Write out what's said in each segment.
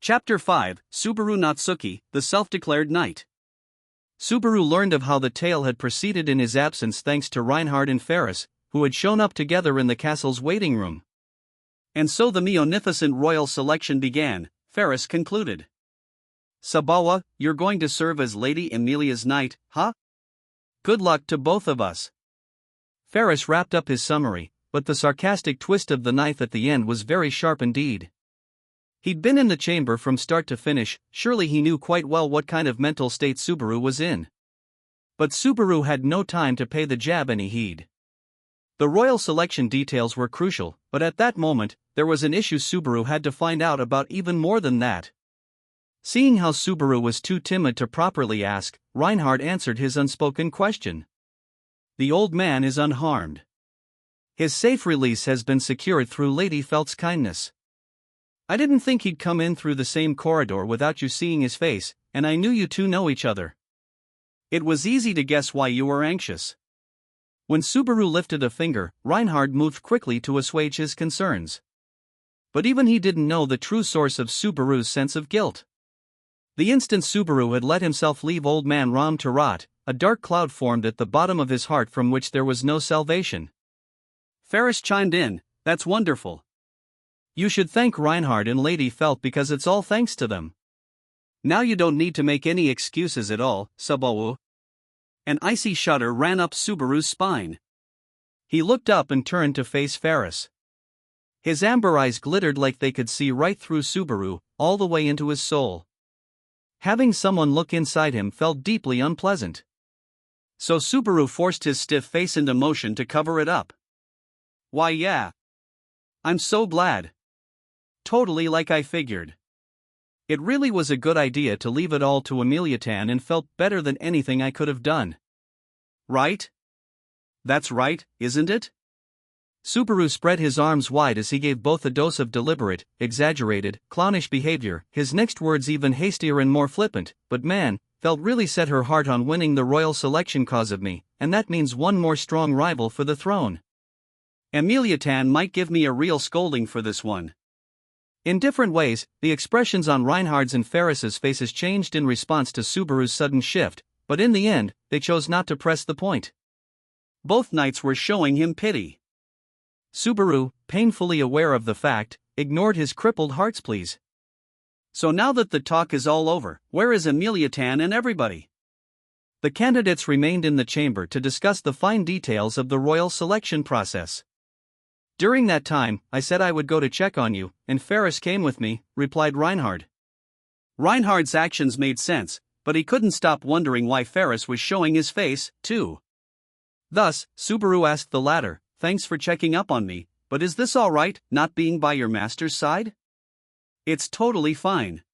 Chapter 5, Subaru Natsuki, the self-declared knight. Subaru learned of how the tale had proceeded in his absence thanks to Reinhard and Ferris, who had shown up together in the castle's waiting room. And so the munificent royal selection began, Ferris concluded. Sabawa, you're going to serve as Lady Emilia's knight, huh? Good luck to both of us. Ferris wrapped up his summary, but the sarcastic twist of the knife at the end was very sharp indeed. He'd been in the chamber from start to finish, surely he knew quite well what kind of mental state Subaru was in. But Subaru had no time to pay the jab any heed. The royal selection details were crucial, but at that moment, there was an issue Subaru had to find out about even more than that. Seeing how Subaru was too timid to properly ask, Reinhard answered his unspoken question. The old man is unharmed. His safe release has been secured through Lady Felt's kindness. I didn't think he'd come in through the same corridor without you seeing his face, and I knew you two know each other. It was easy to guess why you were anxious. When Subaru lifted a finger, Reinhard moved quickly to assuage his concerns. But even he didn't know the true source of Subaru's sense of guilt. The instant Subaru had let himself leave old man Ram to rot, a dark cloud formed at the bottom of his heart from which there was no salvation. Ferris chimed in, "That's wonderful. You should thank Reinhard and Lady Felt because it's all thanks to them. Now you don't need to make any excuses at all, Subaru." An icy shudder ran up Subaru's spine. He looked up and turned to face Ferris. His amber eyes glittered like they could see right through Subaru, all the way into his soul. Having someone look inside him felt deeply unpleasant. So Subaru forced his stiff face into motion to cover it up. "Why yeah. I'm so glad. Totally like I figured. It really was a good idea to leave it all to Emiliatan and felt better than anything I could have done. Right? That's right, isn't it?" Subaru spread his arms wide as he gave both a dose of deliberate, exaggerated, clownish behavior, his next words even hastier and more flippant, "But man, Felt really set her heart on winning the royal selection cause of me, and that means one more strong rival for the throne. Emiliatan might give me a real scolding for this one." In different ways, the expressions on Reinhard's and Ferris's faces changed in response to Subaru's sudden shift, but in the end, they chose not to press the point. Both knights were showing him pity. Subaru, painfully aware of the fact, ignored his crippled heart's pleas. "So now that the talk is all over, where is Emiliatan and everybody?" The candidates remained in the chamber to discuss the fine details of the royal selection process. "During that time, I said I would go to check on you, and Ferris came with me," replied Reinhard. Reinhard's actions made sense, but he couldn't stop wondering why Ferris was showing his face, too. Thus, Subaru asked the latter, "Thanks for checking up on me, but is this all right, not being by your master's side?" "It's totally fine.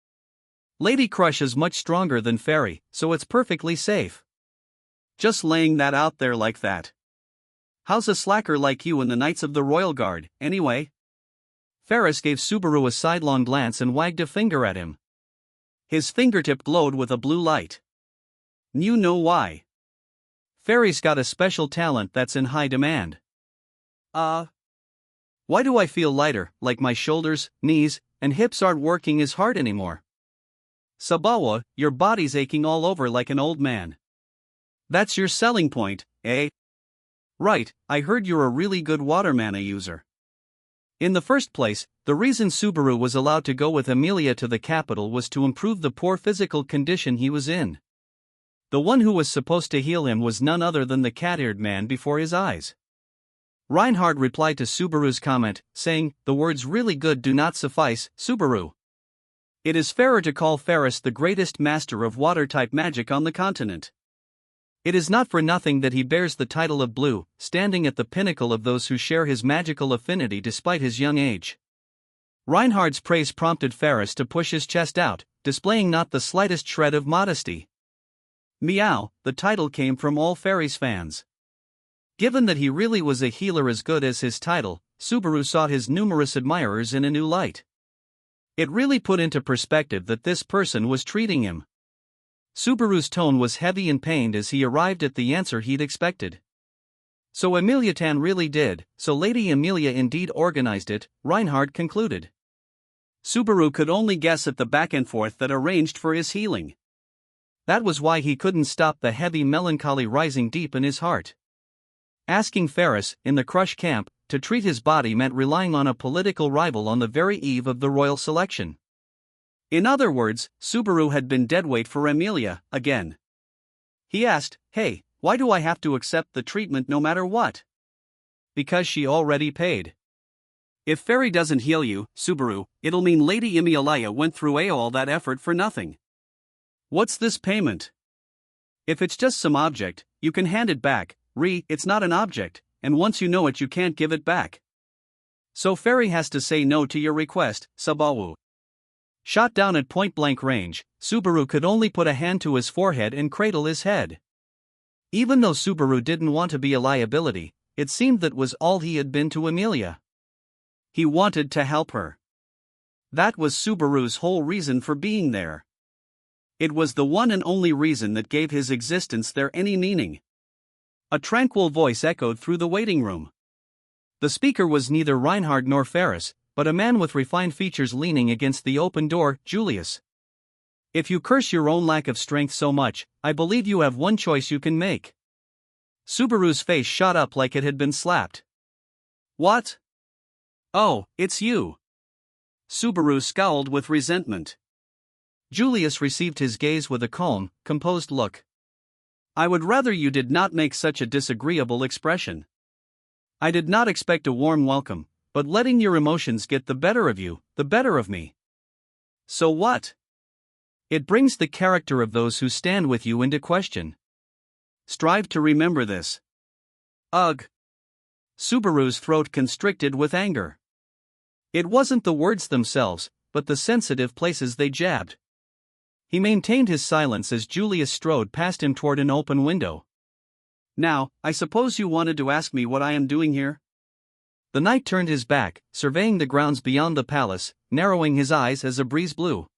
Lady Crush is much stronger than Fairy, so it's perfectly safe. Just laying that out there like that. How's a slacker like you in the Knights of the Royal Guard, anyway?" Ferris gave Subaru a sidelong glance and wagged a finger at him. His fingertip glowed with a blue light. "You know why. Fairy's got a special talent that's in high demand." Why do I feel lighter, like my shoulders, knees, and hips aren't working as hard anymore?" "Sabawa, your body's aching all over like an old man. That's your selling point, eh?" "Right, I heard you're a really good water mana user." In the first place, the reason Subaru was allowed to go with Emilia to the capital was to improve the poor physical condition he was in. The one who was supposed to heal him was none other than the cat-eared man before his eyes. Reinhard replied to Subaru's comment, saying, "The words really good do not suffice, Subaru. It is fairer to call Ferris the greatest master of water-type magic on the continent. It is not for nothing that he bears the title of Blue, standing at the pinnacle of those who share his magical affinity despite his young age." Reinhard's praise prompted Ferris to push his chest out, displaying not the slightest shred of modesty. Meow, the title came from all Fairy's fans. Given that he really was a healer as good as his title, Subaru saw his numerous admirers in a new light. It really put into perspective that this person was treating him. Subaru's tone was heavy and pained as he arrived at the answer he'd expected. "So Emiliatan really did, so Lady Emilia indeed organized it," Reinhard concluded. Subaru could only guess at the back and forth that arranged for his healing. That was why he couldn't stop the heavy melancholy rising deep in his heart. Asking Ferris, in the Crush camp, to treat his body meant relying on a political rival on the very eve of the royal selection. In other words, Subaru had been deadweight for Emilia, again. He asked, "Hey, why do I have to accept the treatment no matter what?" Because she already paid. If Ferry doesn't heal you, Subaru, it'll mean Lady Emilia went through all that effort for nothing. What's this payment? If it's just some object, you can hand it back. It's not an object, and once you know it you can't give it back. So Ferry has to say no to your request, Subaru. Shot down at point-blank range, Subaru could only put a hand to his forehead and cradle his head. Even though Subaru didn't want to be a liability, it seemed that was all he had been to Emilia. He wanted to help her. That was Subaru's whole reason for being there. It was the one and only reason that gave his existence there any meaning. A tranquil voice echoed through the waiting room. The speaker was neither Reinhard nor Ferris, but a man with refined features leaning against the open door, Julius. If you curse your own lack of strength so much, I believe you have one choice you can make. Subaru's face shot up like it had been slapped. What? Oh, it's you. Subaru scowled with resentment. Julius received his gaze with a calm, composed look. I would rather you did not make such a disagreeable expression. I did not expect a warm welcome, but letting your emotions get the better of you, the better of me. So what? It brings the character of those who stand with you into question. Strive to remember this. Ugh. Subaru's throat constricted with anger. It wasn't the words themselves, but the sensitive places they jabbed. He maintained his silence as Julius strode past him toward an open window. Now, I suppose you wanted to ask me what I am doing here? The knight turned his back, surveying the grounds beyond the palace, narrowing his eyes as a breeze blew.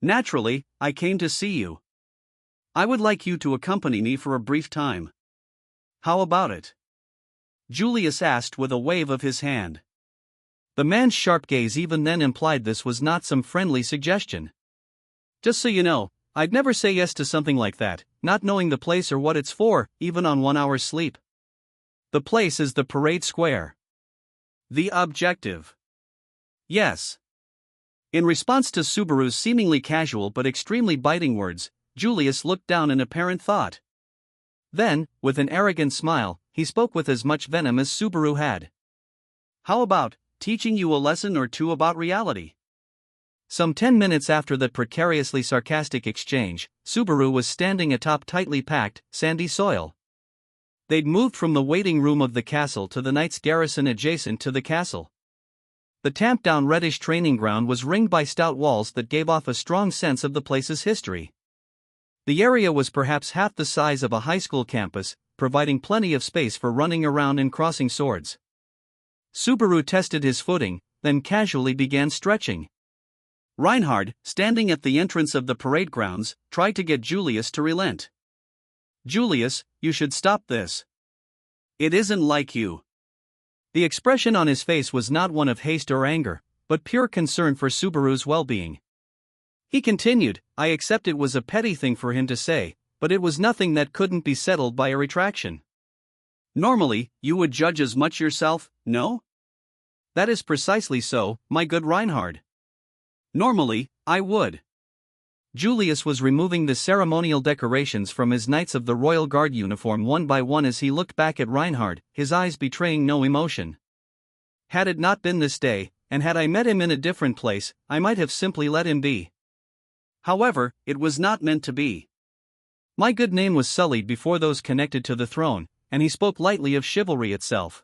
Naturally, I came to see you. I would like you to accompany me for a brief time. How about it? Julius asked with a wave of his hand. The man's sharp gaze even then implied this was not some friendly suggestion. Just so you know, I'd never say yes to something like that, not knowing the place or what it's for, even on 1 hour's sleep. The place is the parade square. The objective. Yes. In response to Subaru's seemingly casual but extremely biting words, Julius looked down in apparent thought. Then, with an arrogant smile, he spoke with as much venom as Subaru had. How about teaching you a lesson or two about reality? Some 10 minutes after that precariously sarcastic exchange, Subaru was standing atop tightly packed, sandy soil. They'd moved from the waiting room of the castle to the knight's garrison adjacent to the castle. The tamped-down reddish training ground was ringed by stout walls that gave off a strong sense of the place's history. The area was perhaps half the size of a high school campus, providing plenty of space for running around and crossing swords. Subaru tested his footing, then casually began stretching. Reinhard, standing at the entrance of the parade grounds, tried to get Julius to relent. Julius, you should stop this. It isn't like you. The expression on his face was not one of haste or anger, but pure concern for Subaru's well-being. He continued, I accept it was a petty thing for him to say, but it was nothing that couldn't be settled by a retraction. Normally, you would judge as much yourself, no? That is precisely so, my good Reinhard. Normally, I would. Julius was removing the ceremonial decorations from his Knights of the Royal Guard uniform one by one as he looked back at Reinhard, his eyes betraying no emotion. Had it not been this day, and had I met him in a different place, I might have simply let him be. However, it was not meant to be. My good name was sullied before those connected to the throne, and he spoke lightly of chivalry itself.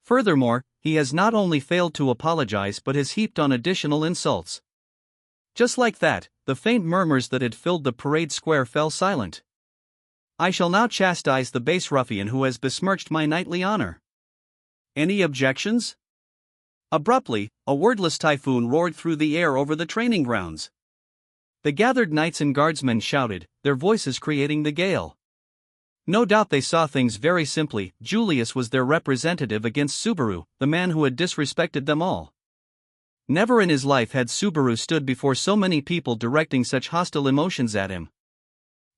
Furthermore, he has not only failed to apologize but has heaped on additional insults. Just like that, the faint murmurs that had filled the parade square fell silent. I shall now chastise the base ruffian who has besmirched my knightly honor. Any objections? Abruptly, a wordless typhoon roared through the air over the training grounds. The gathered knights and guardsmen shouted, their voices creating the gale. No doubt they saw things very simply. Julius was their representative against Subaru, the man who had disrespected them all. Never in his life had Subaru stood before so many people directing such hostile emotions at him.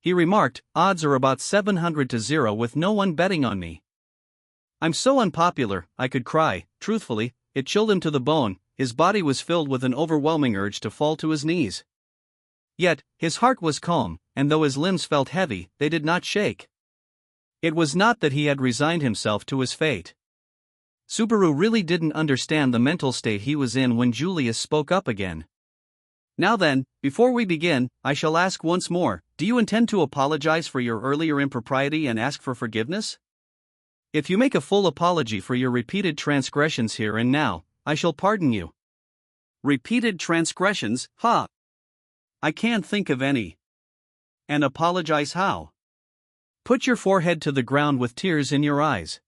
He remarked, "Odds are about 700 to 0 with no one betting on me. I'm so unpopular, I could cry." Truthfully, it chilled him to the bone. His body was filled with an overwhelming urge to fall to his knees. Yet, his heart was calm, and though his limbs felt heavy, they did not shake. It was not that he had resigned himself to his fate. Subaru really didn't understand the mental state he was in when Julius spoke up again. "Now then, before we begin, I shall ask once more, do you intend to apologize for your earlier impropriety and ask for forgiveness? If you make a full apology for your repeated transgressions here and now, I shall pardon you." Repeated transgressions, huh? I can't think of any. And apologize how? Put your forehead to the ground with tears in your eyes.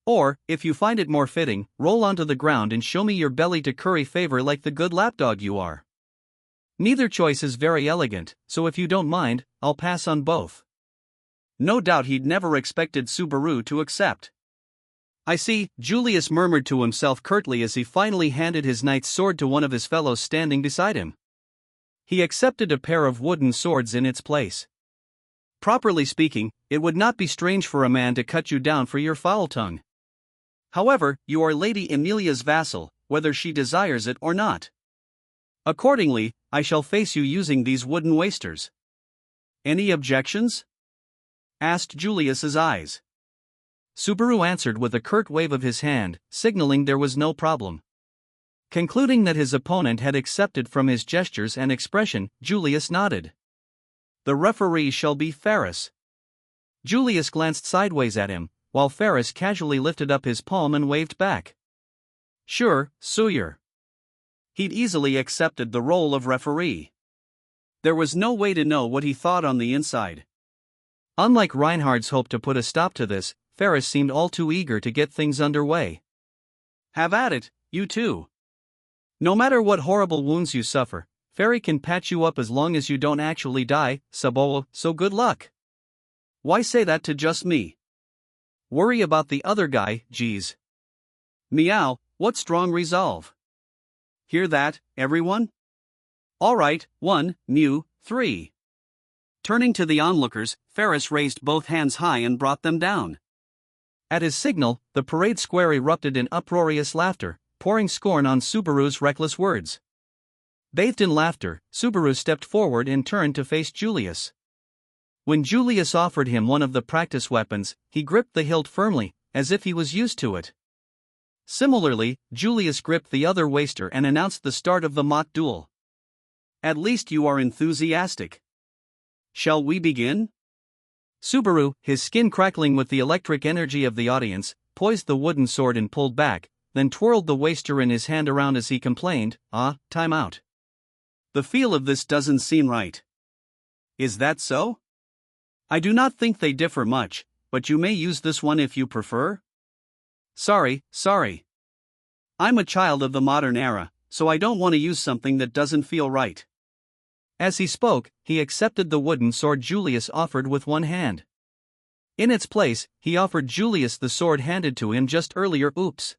Or, if you find it more fitting, roll onto the ground and show me your belly to curry favor like the good lapdog you are. Neither choice is very elegant, so if you don't mind, I'll pass on both. No doubt he'd never expected Subaru to accept. "I see," Julius murmured to himself curtly as he finally handed his knight's sword to one of his fellows standing beside him. He accepted a pair of wooden swords in its place. Properly speaking, it would not be strange for a man to cut you down for your foul tongue. However, you are Lady Emilia's vassal, whether she desires it or not. Accordingly, I shall face you using these wooden wasters. Any objections?" asked Julius's eyes. Subaru answered with a curt wave of his hand, signaling there was no problem. Concluding that his opponent had accepted from his gestures and expression, Julius nodded. "The referee shall be Ferris." Julius glanced sideways at him, while Ferris casually lifted up his palm and waved back. Sure, Sawyer. He'd easily accepted the role of referee. There was no way to know what he thought on the inside. Unlike Reinhardt's hope to put a stop to this, Ferris seemed all too eager to get things underway. "Have at it, you two. No matter what horrible wounds you suffer, Ferry can patch you up as long as you don't actually die, Saboa, so good luck." "Why say that to just me? Worry about the other guy, geez." "Meow, what strong resolve. Hear that, everyone? All right, 1, mew, 3. Turning to the onlookers, Ferris raised both hands high and brought them down. At his signal, the parade square erupted in uproarious laughter, pouring scorn on Subaru's reckless words. Bathed in laughter, Subaru stepped forward and turned to face Julius. When Julius offered him one of the practice weapons, he gripped the hilt firmly, as if he was used to it. Similarly, Julius gripped the other waster and announced the start of the mock duel. "At least you are enthusiastic. Shall we begin?" Subaru, his skin crackling with the electric energy of the audience, poised the wooden sword and pulled back, then twirled the waster in his hand around as he complained, "Time out. The feel of this doesn't seem right." "Is that so?" "I do not think they differ much, but you may use this one if you prefer." Sorry. I'm a child of the modern era, so I don't want to use something that doesn't feel right." As he spoke, he accepted the wooden sword Julius offered with one hand. In its place, he offered Julius the sword handed to him just earlier. Oops.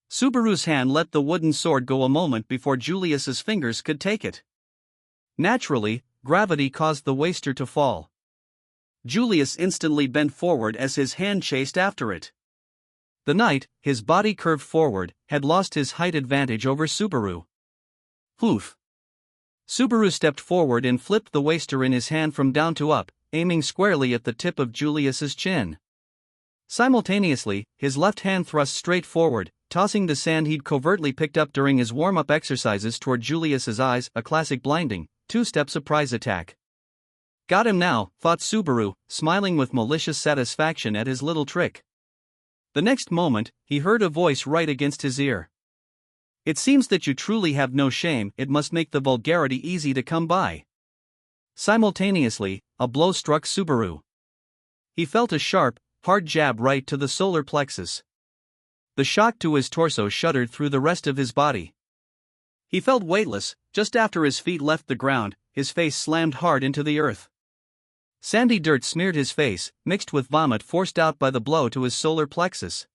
Subaru's hand let the wooden sword go a moment before Julius's fingers could take it. Naturally, gravity caused the waster to fall. Julius instantly bent forward as his hand chased after it. The knight, his body curved forward, had lost his height advantage over Subaru. Poof. Subaru stepped forward and flipped the waster in his hand from down to up, aiming squarely at the tip of Julius's chin. Simultaneously, his left hand thrust straight forward, tossing the sand he'd covertly picked up during his warm-up exercises toward Julius's eyes, a classic blinding, two-step surprise attack. Got him now, thought Subaru, smiling with malicious satisfaction at his little trick. The next moment, he heard a voice right against his ear. "It seems that you truly have no shame. It must make the vulgarity easy to come by." Simultaneously, a blow struck Subaru. He felt a sharp, hard jab right to the solar plexus. The shock to his torso shuddered through the rest of his body. He felt weightless. Just after his feet left the ground, his face slammed hard into the earth. Sandy dirt smeared his face, mixed with vomit forced out by the blow to his solar plexus.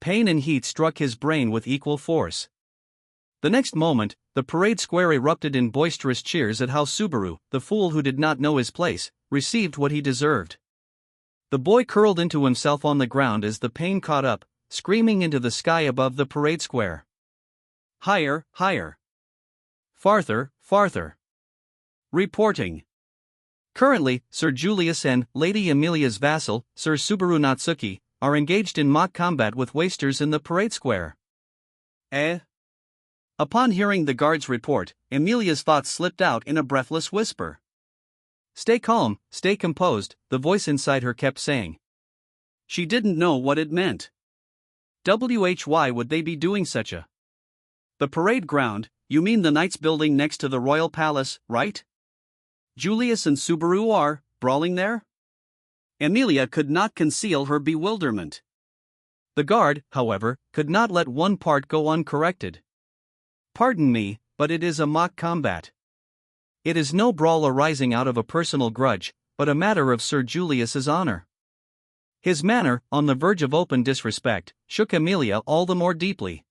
Pain and heat struck his brain with equal force. The next moment, the parade square erupted in boisterous cheers at how Subaru, the fool who did not know his place, received what he deserved. The boy curled into himself on the ground as the pain caught up, screaming into the sky above the parade square. Higher, higher. Farther, farther. Reporting. Currently, Sir Julius and Lady Amelia's vassal, Sir Subaru Natsuki, are engaged in mock combat with wasters in the parade square. Eh? Upon hearing the guard's report, Amelia's thoughts slipped out in a breathless whisper. Stay calm, stay composed, the voice inside her kept saying. She didn't know what it meant. Why would they be doing such a... The parade ground, you mean the Knights building next to the royal palace, right? Julius and Subaru are brawling there? Amelia could not conceal her bewilderment. The guard, however, could not let one part go uncorrected. Pardon me, but it is a mock combat. It is no brawl arising out of a personal grudge, but a matter of Sir Julius's honor. His manner, on the verge of open disrespect, shook Amelia all the more deeply.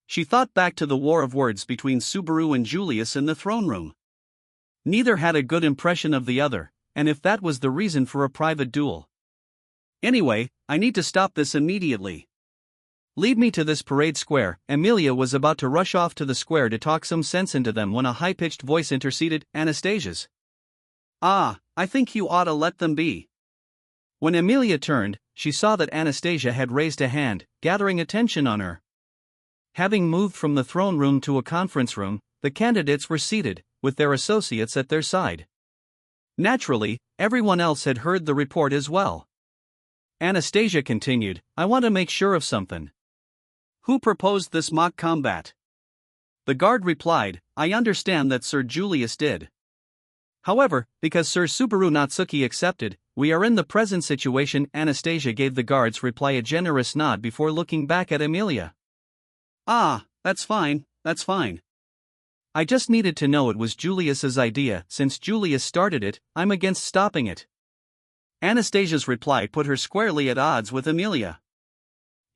She thought back to the war of words between Subaru and Julius in the throne room. Neither had a good impression of the other, and if that was the reason for a private duel. Anyway, I need to stop this immediately. Lead me to this parade square. Amelia was about to rush off to the square to talk some sense into them when a high-pitched voice interceded, Anastasia's. I think you ought to let them be. When Amelia turned, she saw that Anastasia had raised a hand, gathering attention on her. Having moved from the throne room to a conference room, the candidates were seated, with their associates at their side. Naturally, everyone else had heard the report as well. Anastasia continued, I want to make sure of something. Who proposed this mock combat? The guard replied, I understand that Sir Julius did. However, because Sir Subaru Natsuki accepted, we are in the present situation. Anastasia gave the guard's reply a generous nod before looking back at Amelia. That's fine, that's fine. I just needed to know it was Julius's idea. Since Julius started it, I'm against stopping it. Anastasia's reply put her squarely at odds with Amelia.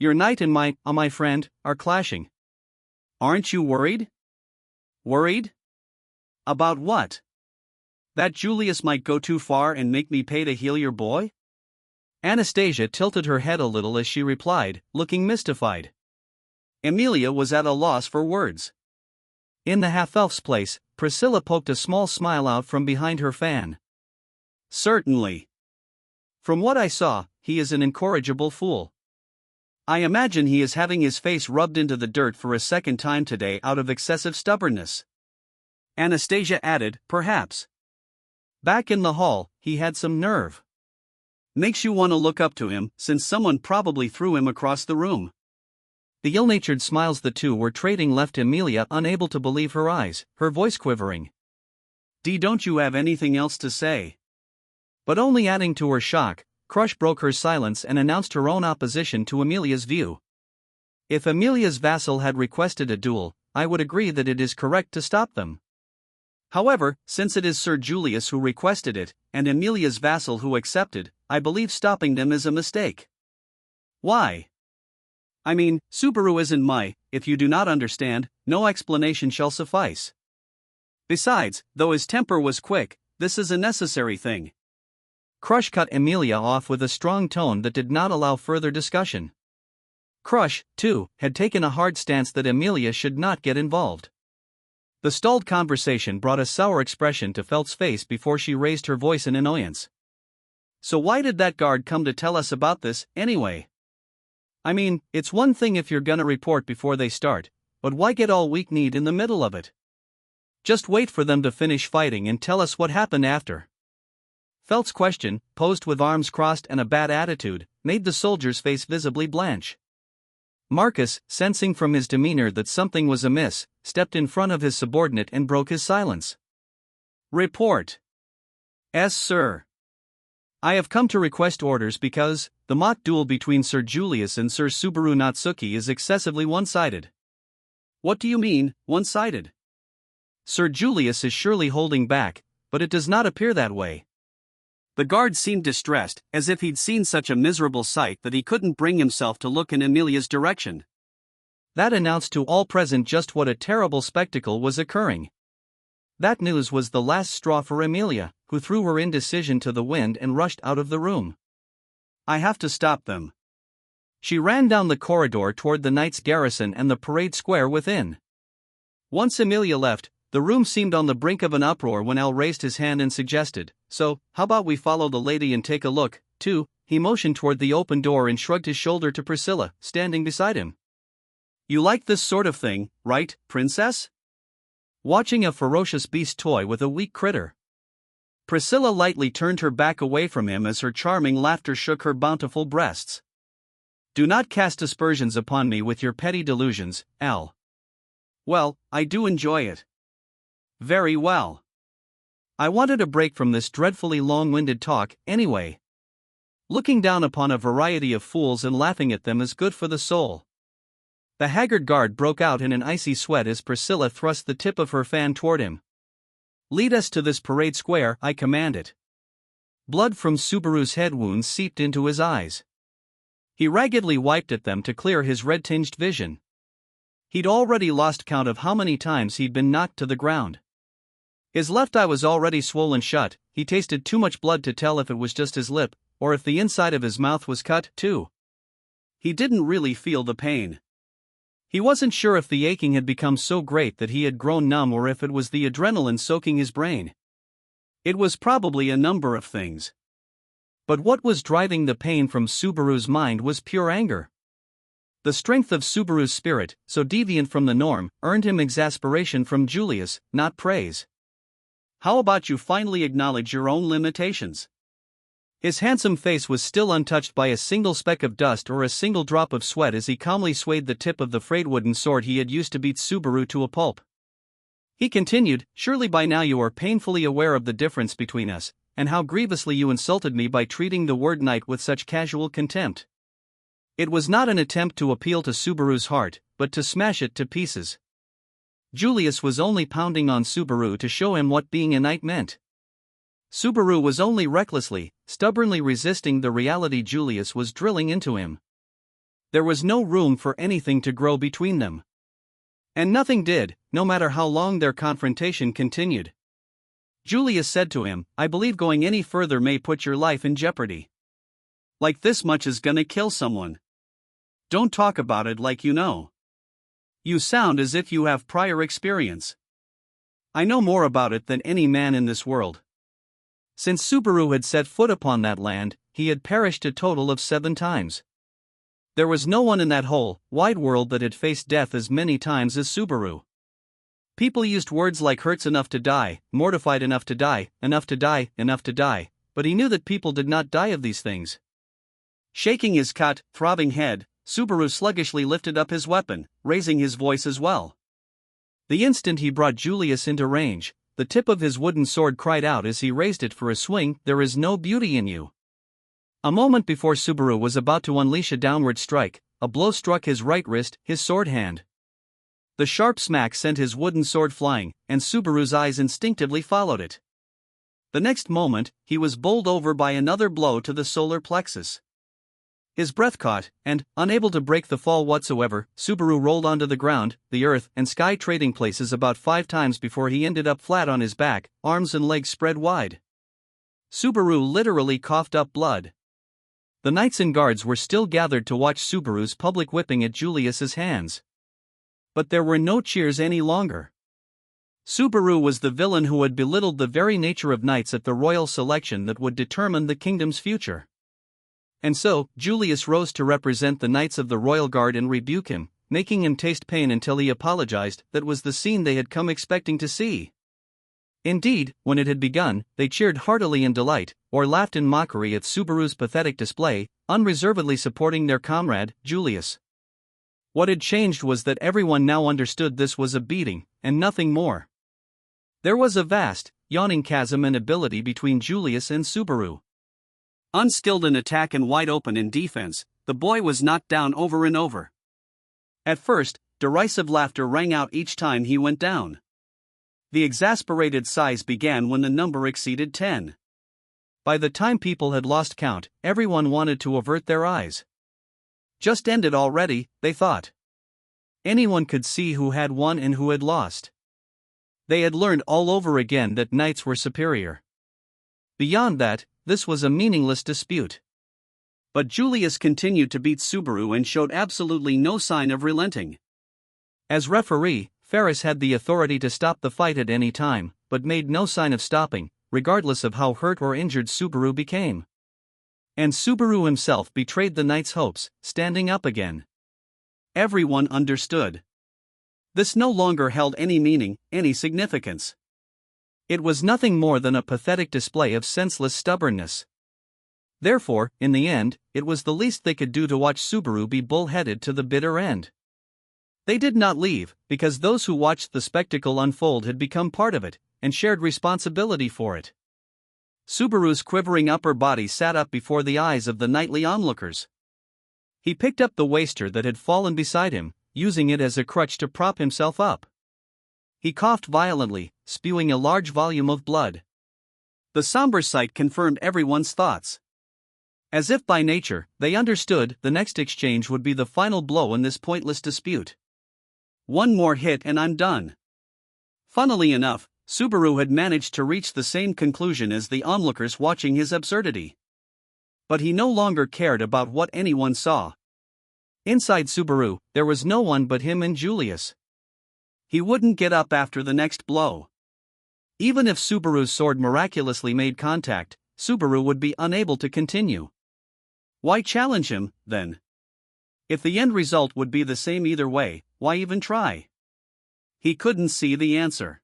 Your knight and my friend, are clashing. Aren't you worried? Worried? About what? That Julius might go too far and make me pay to heal your boy? Anastasia tilted her head a little as she replied, looking mystified. Amelia was at a loss for words. In the half-elf's place, Priscilla poked a small smile out from behind her fan. Certainly. From what I saw, he is an incorrigible fool. I imagine he is having his face rubbed into the dirt for a second time today out of excessive stubbornness. Anastasia added, perhaps. Back in the hall, he had some nerve. Makes you want to look up to him, since someone probably threw him across the room. The ill-natured smiles the two were trading left Amelia unable to believe her eyes, her voice quivering. Don't you have anything else to say? But only adding to her shock, Crush broke her silence and announced her own opposition to Amelia's view. If Amelia's vassal had requested a duel, I would agree that it is correct to stop them. However, since it is Sir Julius who requested it, and Amelia's vassal who accepted, I believe stopping them is a mistake. Why? I mean, Subaru isn't if you do not understand, no explanation shall suffice. Besides, though his temper was quick, this is a necessary thing. Crush cut Amelia off with a strong tone that did not allow further discussion. Crush, too, had taken a hard stance that Amelia should not get involved. The stalled conversation brought a sour expression to Felt's face before she raised her voice in annoyance. So why did that guard come to tell us about this, anyway? I mean, it's one thing if you're gonna report before they start, but why get all weak-kneed in the middle of it? Just wait for them to finish fighting and tell us what happened after. Felt's question, posed with arms crossed and a bad attitude, made the soldier's face visibly blanch. Marcus, sensing from his demeanor that something was amiss, stepped in front of his subordinate and broke his silence. Report. Yes, sir. I have come to request orders because the mock duel between Sir Julius and Sir Subaru Natsuki is excessively one-sided. What do you mean, one-sided? Sir Julius is surely holding back, but it does not appear that way. The guard seemed distressed, as if he'd seen such a miserable sight that he couldn't bring himself to look in Amelia's direction. That announced to all present just what a terrible spectacle was occurring. That news was the last straw for Emilia, who threw her indecision to the wind and rushed out of the room. I have to stop them. She ran down the corridor toward the knight's garrison and the parade square within. Once Emilia left, the room seemed on the brink of an uproar when Al raised his hand and suggested, "So, how about we follow the lady and take a look, too?" He motioned toward the open door and shrugged his shoulder to Priscilla, standing beside him. "You like this sort of thing, right, princess?" Watching a ferocious beast toy with a weak critter. Priscilla lightly turned her back away from him as her charming laughter shook her bountiful breasts. "Do not cast aspersions upon me with your petty delusions, Al." "Well, I do enjoy it." "Very well. I wanted a break from this dreadfully long-winded talk, anyway. Looking down upon a variety of fools and laughing at them is good for the soul." The haggard guard broke out in an icy sweat as Priscilla thrust the tip of her fan toward him. "Lead us to this parade square," I commanded. Blood from Subaru's head wounds seeped into his eyes. He raggedly wiped at them to clear his red-tinged vision. He'd already lost count of how many times he'd been knocked to the ground. His left eye was already swollen shut. He tasted too much blood to tell if it was just his lip, or if the inside of his mouth was cut, too. He didn't really feel the pain. He wasn't sure if the aching had become so great that he had grown numb or if it was the adrenaline soaking his brain. It was probably a number of things. But what was driving the pain from Subaru's mind was pure anger. The strength of Subaru's spirit, so deviant from the norm, earned him exasperation from Julius, not praise. "How about you finally acknowledge your own limitations?" His handsome face was still untouched by a single speck of dust or a single drop of sweat as he calmly swayed the tip of the frayed wooden sword he had used to beat Subaru to a pulp. He continued, "Surely by now you are painfully aware of the difference between us, and how grievously you insulted me by treating the word knight with such casual contempt." It was not an attempt to appeal to Subaru's heart, but to smash it to pieces. Julius was only pounding on Subaru to show him what being a knight meant. Subaru was only recklessly, stubbornly resisting the reality Julius was drilling into him. There was no room for anything to grow between them. And nothing did, no matter how long their confrontation continued. Julius said to him, "I believe going any further may put your life in jeopardy. Like this much is gonna kill someone. Don't talk about it like you know. You sound as if you have prior experience." "I know more about it than any man in this world." Since Subaru had set foot upon that land, he had perished a total of 7 times. There was no one in that whole, wide world that had faced death as many times as Subaru. People used words like hurts enough to die, mortified enough to die, enough to die, enough to die, but he knew that people did not die of these things. Shaking his cut, throbbing head, Subaru sluggishly lifted up his weapon, raising his voice as well. The instant he brought Julius into range, the tip of his wooden sword cried out as he raised it for a swing, "There is no beauty in you." A moment before Subaru was about to unleash a downward strike, a blow struck his right wrist, his sword hand. The sharp smack sent his wooden sword flying, and Subaru's eyes instinctively followed it. The next moment, he was bowled over by another blow to the solar plexus. His breath caught, and, unable to break the fall whatsoever, Subaru rolled onto the ground, the earth and sky trading places about 5 times before he ended up flat on his back, arms and legs spread wide. Subaru literally coughed up blood. The knights and guards were still gathered to watch Subaru's public whipping at Julius's hands. But there were no cheers any longer. Subaru was the villain who had belittled the very nature of knights at the royal selection that would determine the kingdom's future. And so, Julius rose to represent the knights of the royal guard and rebuke him, making him taste pain until he apologized. That was the scene they had come expecting to see. Indeed, when it had begun, they cheered heartily in delight, or laughed in mockery at Subaru's pathetic display, unreservedly supporting their comrade, Julius. What had changed was that everyone now understood this was a beating, and nothing more. There was a vast, yawning chasm in ability between Julius and Subaru. Unskilled in attack and wide open in defense, the boy was knocked down over and over. At first, derisive laughter rang out each time he went down. The exasperated sighs began when the number exceeded 10. By the time people had lost count, everyone wanted to avert their eyes. Just ended already, they thought. Anyone could see who had won and who had lost. They had learned all over again that knights were superior. Beyond that, this was a meaningless dispute. But Julius continued to beat Subaru and showed absolutely no sign of relenting. As referee, Ferris had the authority to stop the fight at any time, but made no sign of stopping, regardless of how hurt or injured Subaru became. And Subaru himself betrayed the knight's hopes, standing up again. Everyone understood. This no longer held any meaning, any significance. It was nothing more than a pathetic display of senseless stubbornness. Therefore, in the end, it was the least they could do to watch Subaru be bull-headed to the bitter end. They did not leave, because those who watched the spectacle unfold had become part of it, and shared responsibility for it. Subaru's quivering upper body sat up before the eyes of the knightly onlookers. He picked up the waster that had fallen beside him, using it as a crutch to prop himself up. He coughed violently, spewing a large volume of blood. The somber sight confirmed everyone's thoughts. As if by nature, they understood the next exchange would be the final blow in this pointless dispute. One more hit and I'm done. Funnily enough, Subaru had managed to reach the same conclusion as the onlookers watching his absurdity. But he no longer cared about what anyone saw. Inside Subaru, there was no one but him and Julius. He wouldn't get up after the next blow. Even if Subaru's sword miraculously made contact, Subaru would be unable to continue. Why challenge him, then? If the end result would be the same either way, why even try? He couldn't see the answer.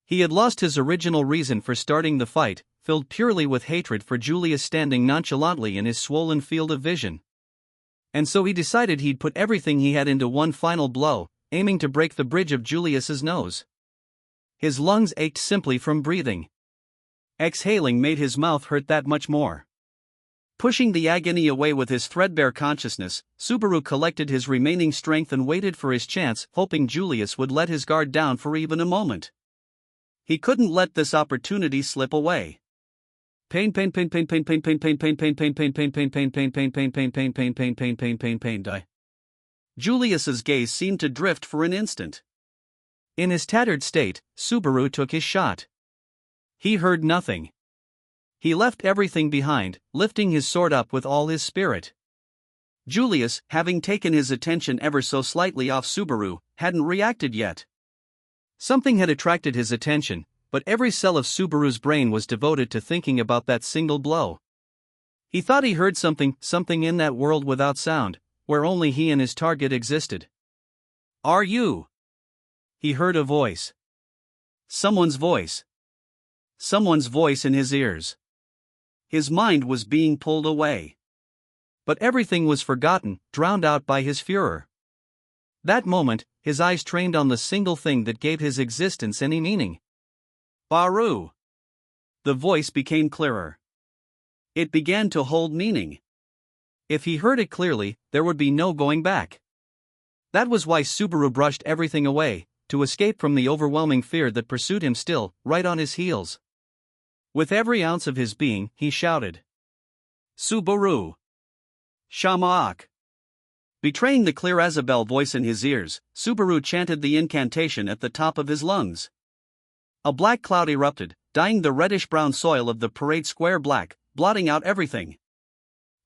He had lost his original reason for starting the fight, filled purely with hatred for Julius standing nonchalantly in his swollen field of vision. And so he decided he'd put everything he had into one final blow, aiming to break the bridge of Julius's nose. His lungs ached simply from breathing. Exhaling made his mouth hurt that much more. Pushing the agony away with his threadbare consciousness, Subaru collected his remaining strength and waited for his chance, hoping Julius would let his guard down for even a moment. He couldn't let this opportunity slip away. Pain. Julius's gaze seemed to drift for an instant. In his tattered state, Subaru took his shot. He heard nothing. He left everything behind, lifting his sword up with all his spirit. Julius, having taken his attention ever so slightly off Subaru, hadn't reacted yet. Something had attracted his attention, but every cell of Subaru's brain was devoted to thinking about that single blow. He thought he heard something in that world without sound, where only he and his target existed. "Are you?" He heard a voice. Someone's voice. Someone's voice in his ears. His mind was being pulled away. But everything was forgotten, drowned out by his furor. That moment, his eyes trained on the single thing that gave his existence any meaning. Baru. The voice became clearer. It began to hold meaning. If he heard it clearly, there would be no going back. That was why Subaru brushed everything away, to escape from the overwhelming fear that pursued him still, right on his heels. With every ounce of his being, he shouted, "Subaru! Shamaak!" Betraying the clear Azabel voice in his ears, Subaru chanted the incantation at the top of his lungs. A black cloud erupted, dyeing the reddish-brown soil of the parade square black, blotting out everything.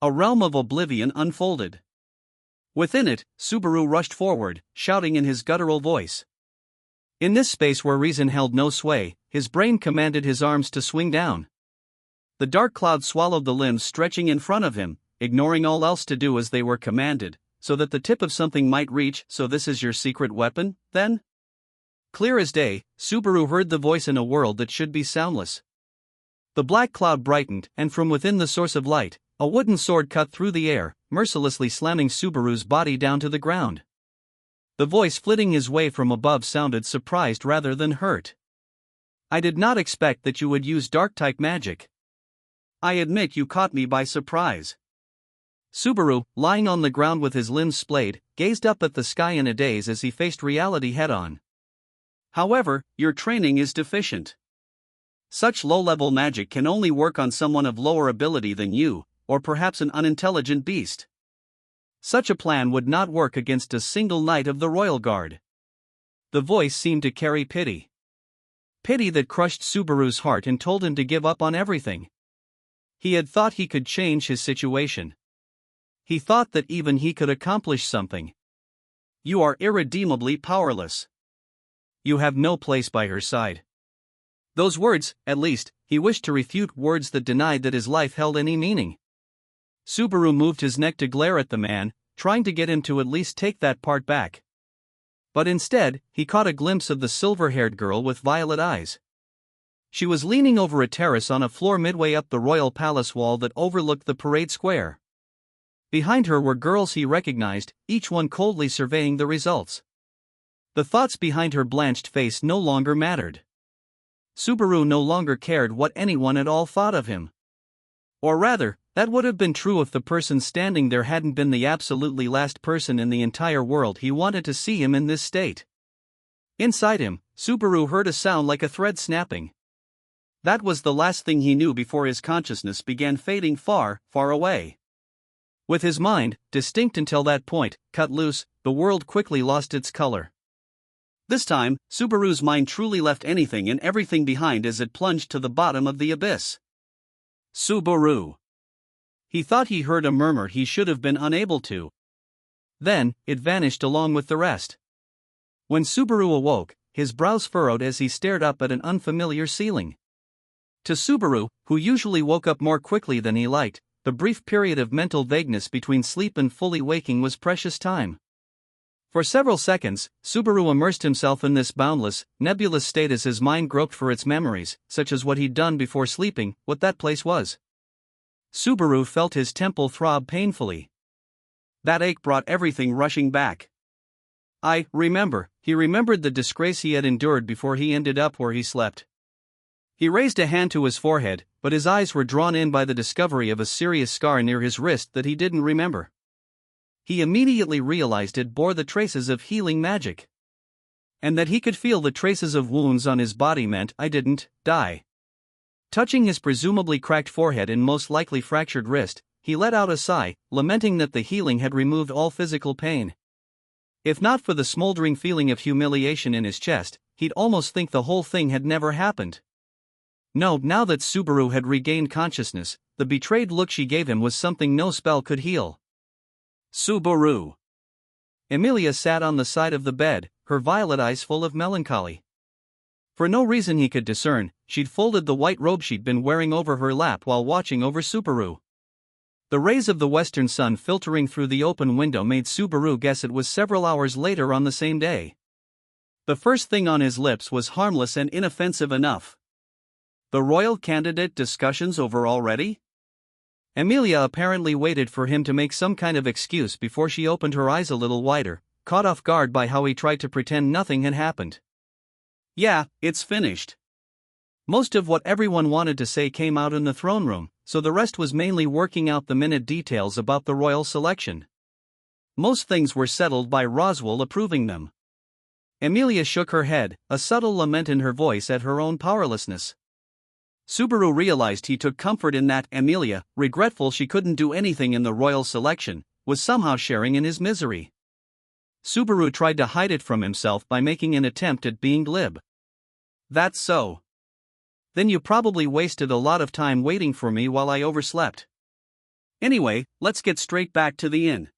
A realm of oblivion unfolded. Within it, Subaru rushed forward, shouting in his guttural voice. In this space where reason held no sway, his brain commanded his arms to swing down. The dark cloud swallowed the limbs stretching in front of him, ignoring all else to do as they were commanded, so that the tip of something might reach. "So this is your secret weapon, then?" Clear as day, Subaru heard the voice in a world that should be soundless. The black cloud brightened, and from within the source of light, a wooden sword cut through the air, mercilessly slamming Subaru's body down to the ground. The voice flitting his way from above sounded surprised rather than hurt. "I did not expect that you would use dark-type magic. I admit you caught me by surprise." Subaru, lying on the ground with his limbs splayed, gazed up at the sky in a daze as he faced reality head-on. "However, your training is deficient. Such low-level magic can only work on someone of lower ability than you, or perhaps an unintelligent beast." Such a plan would not work against a single knight of the royal guard. The voice seemed to carry pity. Pity that crushed Subaru's heart and told him to give up on everything. He had thought he could change his situation. He thought that even he could accomplish something. You are irredeemably powerless. You have no place by her side. Those words, at least, he wished to refute words that denied that his life held any meaning. Subaru moved his neck to glare at the man, trying to get him to at least take that part back. But instead, he caught a glimpse of the silver-haired girl with violet eyes. She was leaning over a terrace on a floor midway up the royal palace wall that overlooked the parade square. Behind her were girls he recognized, each one coldly surveying the results. The thoughts behind her blanched face no longer mattered. Subaru no longer cared what anyone at all thought of him. Or rather, that would have been true if the person standing there hadn't been the absolutely last person in the entire world he wanted to see him in this state. Inside him, Subaru heard a sound like a thread snapping. That was the last thing he knew before his consciousness began fading far, far away. With his mind, distinct until that point, cut loose, the world quickly lost its color. This time, Subaru's mind truly left anything and everything behind as it plunged to the bottom of the abyss. Subaru. He thought he heard a murmur he should have been unable to. Then, it vanished along with the rest. When Subaru awoke, his brows furrowed as he stared up at an unfamiliar ceiling. To Subaru, who usually woke up more quickly than he liked, the brief period of mental vagueness between sleep and fully waking was precious time. For several seconds, Subaru immersed himself in this boundless, nebulous state as his mind groped for its memories, such as what he'd done before sleeping, what that place was. Subaru felt his temple throb painfully. That ache brought everything rushing back. He remembered the disgrace he had endured before he ended up where he slept. He raised a hand to his forehead, but his eyes were drawn in by the discovery of a serious scar near his wrist that he didn't remember. He immediately realized it bore the traces of healing magic. And that he could feel the traces of wounds on his body meant I didn't die. Touching his presumably cracked forehead and most likely fractured wrist, he let out a sigh, lamenting that the healing had removed all physical pain. If not for the smoldering feeling of humiliation in his chest, he'd almost think the whole thing had never happened. No, now that Subaru had regained consciousness, the betrayed look she gave him was something no spell could heal. Subaru. Emilia sat on the side of the bed, her violet eyes full of melancholy. For no reason he could discern, she'd folded the white robe she'd been wearing over her lap while watching over Subaru. The rays of the western sun filtering through the open window made Subaru guess it was several hours later on the same day. The first thing on his lips was harmless and inoffensive enough. The royal candidate discussions over already? Emilia apparently waited for him to make some kind of excuse before she opened her eyes a little wider, caught off guard by how he tried to pretend nothing had happened. Yeah, it's finished. Most of what everyone wanted to say came out in the throne room, so the rest was mainly working out the minute details about the royal selection. Most things were settled by Roswell approving them. Emilia shook her head, a subtle lament in her voice at her own powerlessness. Subaru realized he took comfort in that Emilia, regretful she couldn't do anything in the royal selection, was somehow sharing in his misery. Subaru tried to hide it from himself by making an attempt at being glib. That's so. Then you probably wasted a lot of time waiting for me while I overslept. Anyway, let's get straight back to the inn.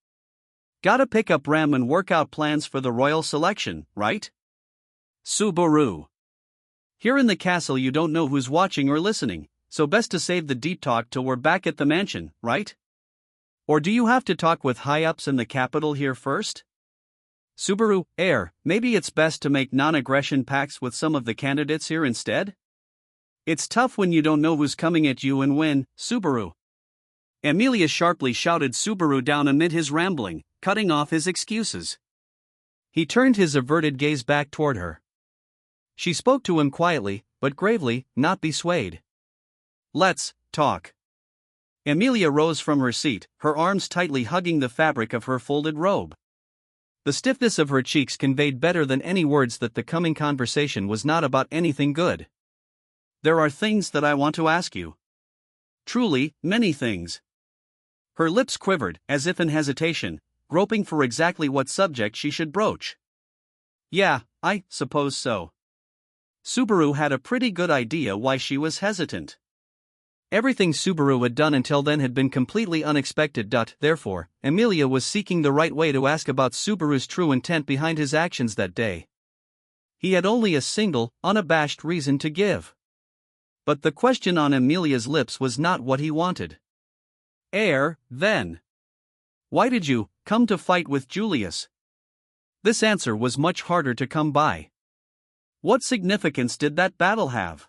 Gotta pick up Ram and work out plans for the royal selection, right? Subaru. Here in the castle you don't know who's watching or listening, so best to save the deep talk till we're back at the mansion, right? Or do you have to talk with high-ups in the capital here first? Subaru, maybe it's best to make non-aggression pacts with some of the candidates here instead? It's tough when you don't know who's coming at you and when, Subaru. Emilia sharply shouted Subaru down amid his rambling, cutting off his excuses. He turned his averted gaze back toward her. She spoke to him quietly, but gravely, not be swayed. Let's talk. Emilia rose from her seat, her arms tightly hugging the fabric of her folded robe. The stiffness of her cheeks conveyed better than any words that the coming conversation was not about anything good. There are things that I want to ask you. Truly, many things. Her lips quivered, as if in hesitation, groping for exactly what subject she should broach. Yeah, I suppose so. Subaru had a pretty good idea why she was hesitant. Everything Subaru had done until then had been completely unexpected. Therefore, Emilia was seeking the right way to ask about Subaru's true intent behind his actions that day. He had only a single, unabashed reason to give. But the question on Emilia's lips was not what he wanted. Then. Why did you come to fight with Julius? This answer was much harder to come by. What significance did that battle have?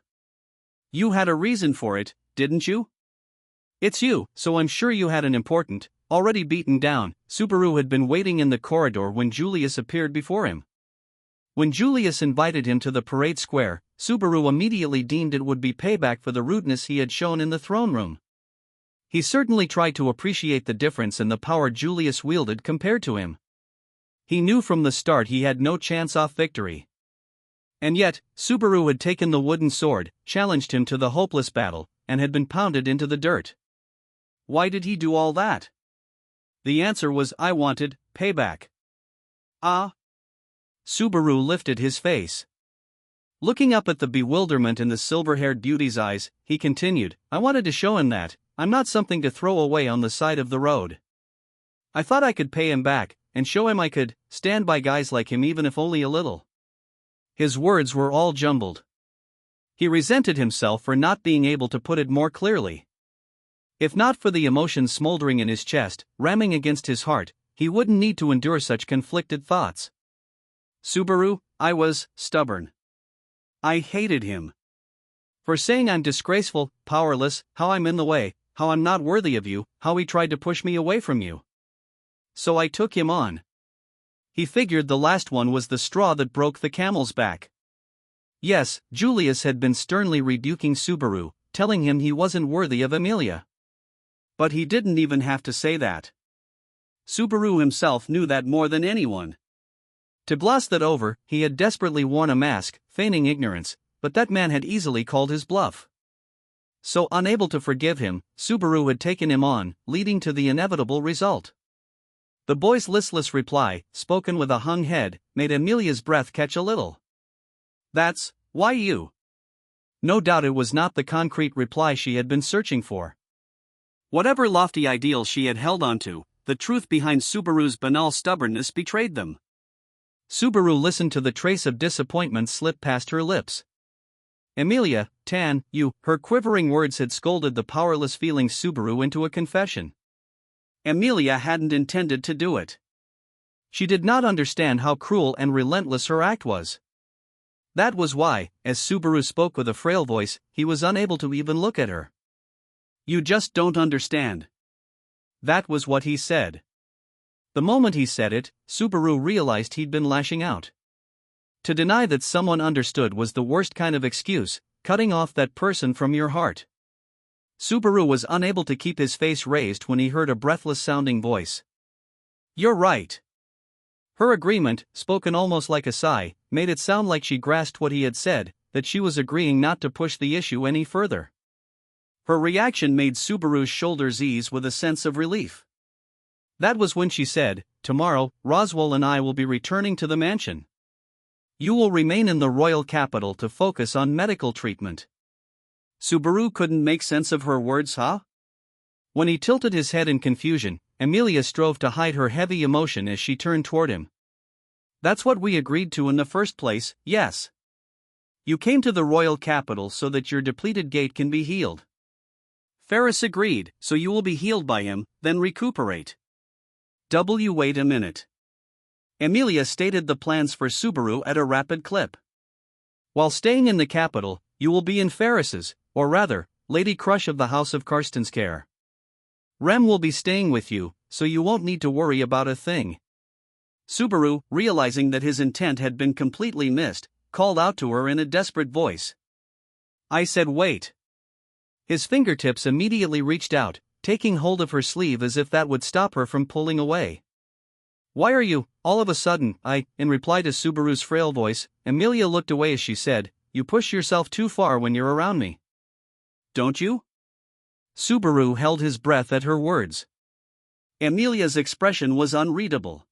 You had a reason for it, didn't you? It's you, so I'm sure you had an important, already beaten down. Subaru had been waiting in the corridor when Julius appeared before him. When Julius invited him to the parade square, Subaru immediately deemed it would be payback for the rudeness he had shown in the throne room. He certainly tried to appreciate the difference in the power Julius wielded compared to him. He knew from the start he had no chance of victory. And yet, Subaru had taken the wooden sword, challenged him to the hopeless battle, and had been pounded into the dirt. Why did he do all that? The answer was I wanted payback. Ah? Subaru lifted his face. Looking up at the bewilderment in the silver-haired beauty's eyes, he continued, I wanted to show him that I'm not something to throw away on the side of the road. I thought I could pay him back, and show him I could stand by guys like him even if only a little. His words were all jumbled. He resented himself for not being able to put it more clearly. If not for the emotion smoldering in his chest, ramming against his heart, he wouldn't need to endure such conflicted thoughts. Subaru, I was stubborn. I hated him. For saying I'm disgraceful, powerless, how I'm in the way, how I'm not worthy of you, how he tried to push me away from you. So I took him on. He figured the last one was the straw that broke the camel's back. Yes, Julius had been sternly rebuking Subaru, telling him he wasn't worthy of Emilia. But he didn't even have to say that. Subaru himself knew that more than anyone. To gloss that over, he had desperately worn a mask, feigning ignorance, but that man had easily called his bluff. So unable to forgive him, Subaru had taken him on, leading to the inevitable result. The boy's listless reply, spoken with a hung head, made Emilia's breath catch a little. That's why you. No doubt it was not the concrete reply she had been searching for. Whatever lofty ideals she had held onto, the truth behind Subaru's banal stubbornness betrayed them. Subaru listened to the trace of disappointment slip past her lips. Emilia, you, her quivering words had scolded the powerless feeling Subaru into a confession. Emilia hadn't intended to do it. She did not understand how cruel and relentless her act was. That was why, as Subaru spoke with a frail voice, he was unable to even look at her. You just don't understand. That was what he said. The moment he said it, Subaru realized he'd been lashing out. To deny that someone understood was the worst kind of excuse, cutting off that person from your heart. Subaru was unable to keep his face raised when he heard a breathless-sounding voice. You're right. Her agreement, spoken almost like a sigh, made it sound like she grasped what he had said, that she was agreeing not to push the issue any further. Her reaction made Subaru's shoulders ease with a sense of relief. That was when she said, Tomorrow, Roswell and I will be returning to the mansion. You will remain in the royal capital to focus on medical treatment. Subaru couldn't make sense of her words, huh? When he tilted his head in confusion, Emilia strove to hide her heavy emotion as she turned toward him. That's what we agreed to in the first place, yes. You came to the royal capital so that your depleted gate can be healed. Ferris agreed, so you will be healed by him, then recuperate. Wait a minute. Emilia stated the plans for Subaru at a rapid clip. While staying in the capital, you will be in Ferris's, or rather, Lady Crush of the House of Karsten's care. Rem will be staying with you, so you won't need to worry about a thing. Subaru, realizing that his intent had been completely missed, called out to her in a desperate voice. I said wait. His fingertips immediately reached out, taking hold of her sleeve as if that would stop her from pulling away. Why are you, all of a sudden, in reply to Subaru's frail voice, Emilia looked away as she said, You push yourself too far when you're around me. Don't you? Subaru held his breath at her words. Emilia's expression was unreadable.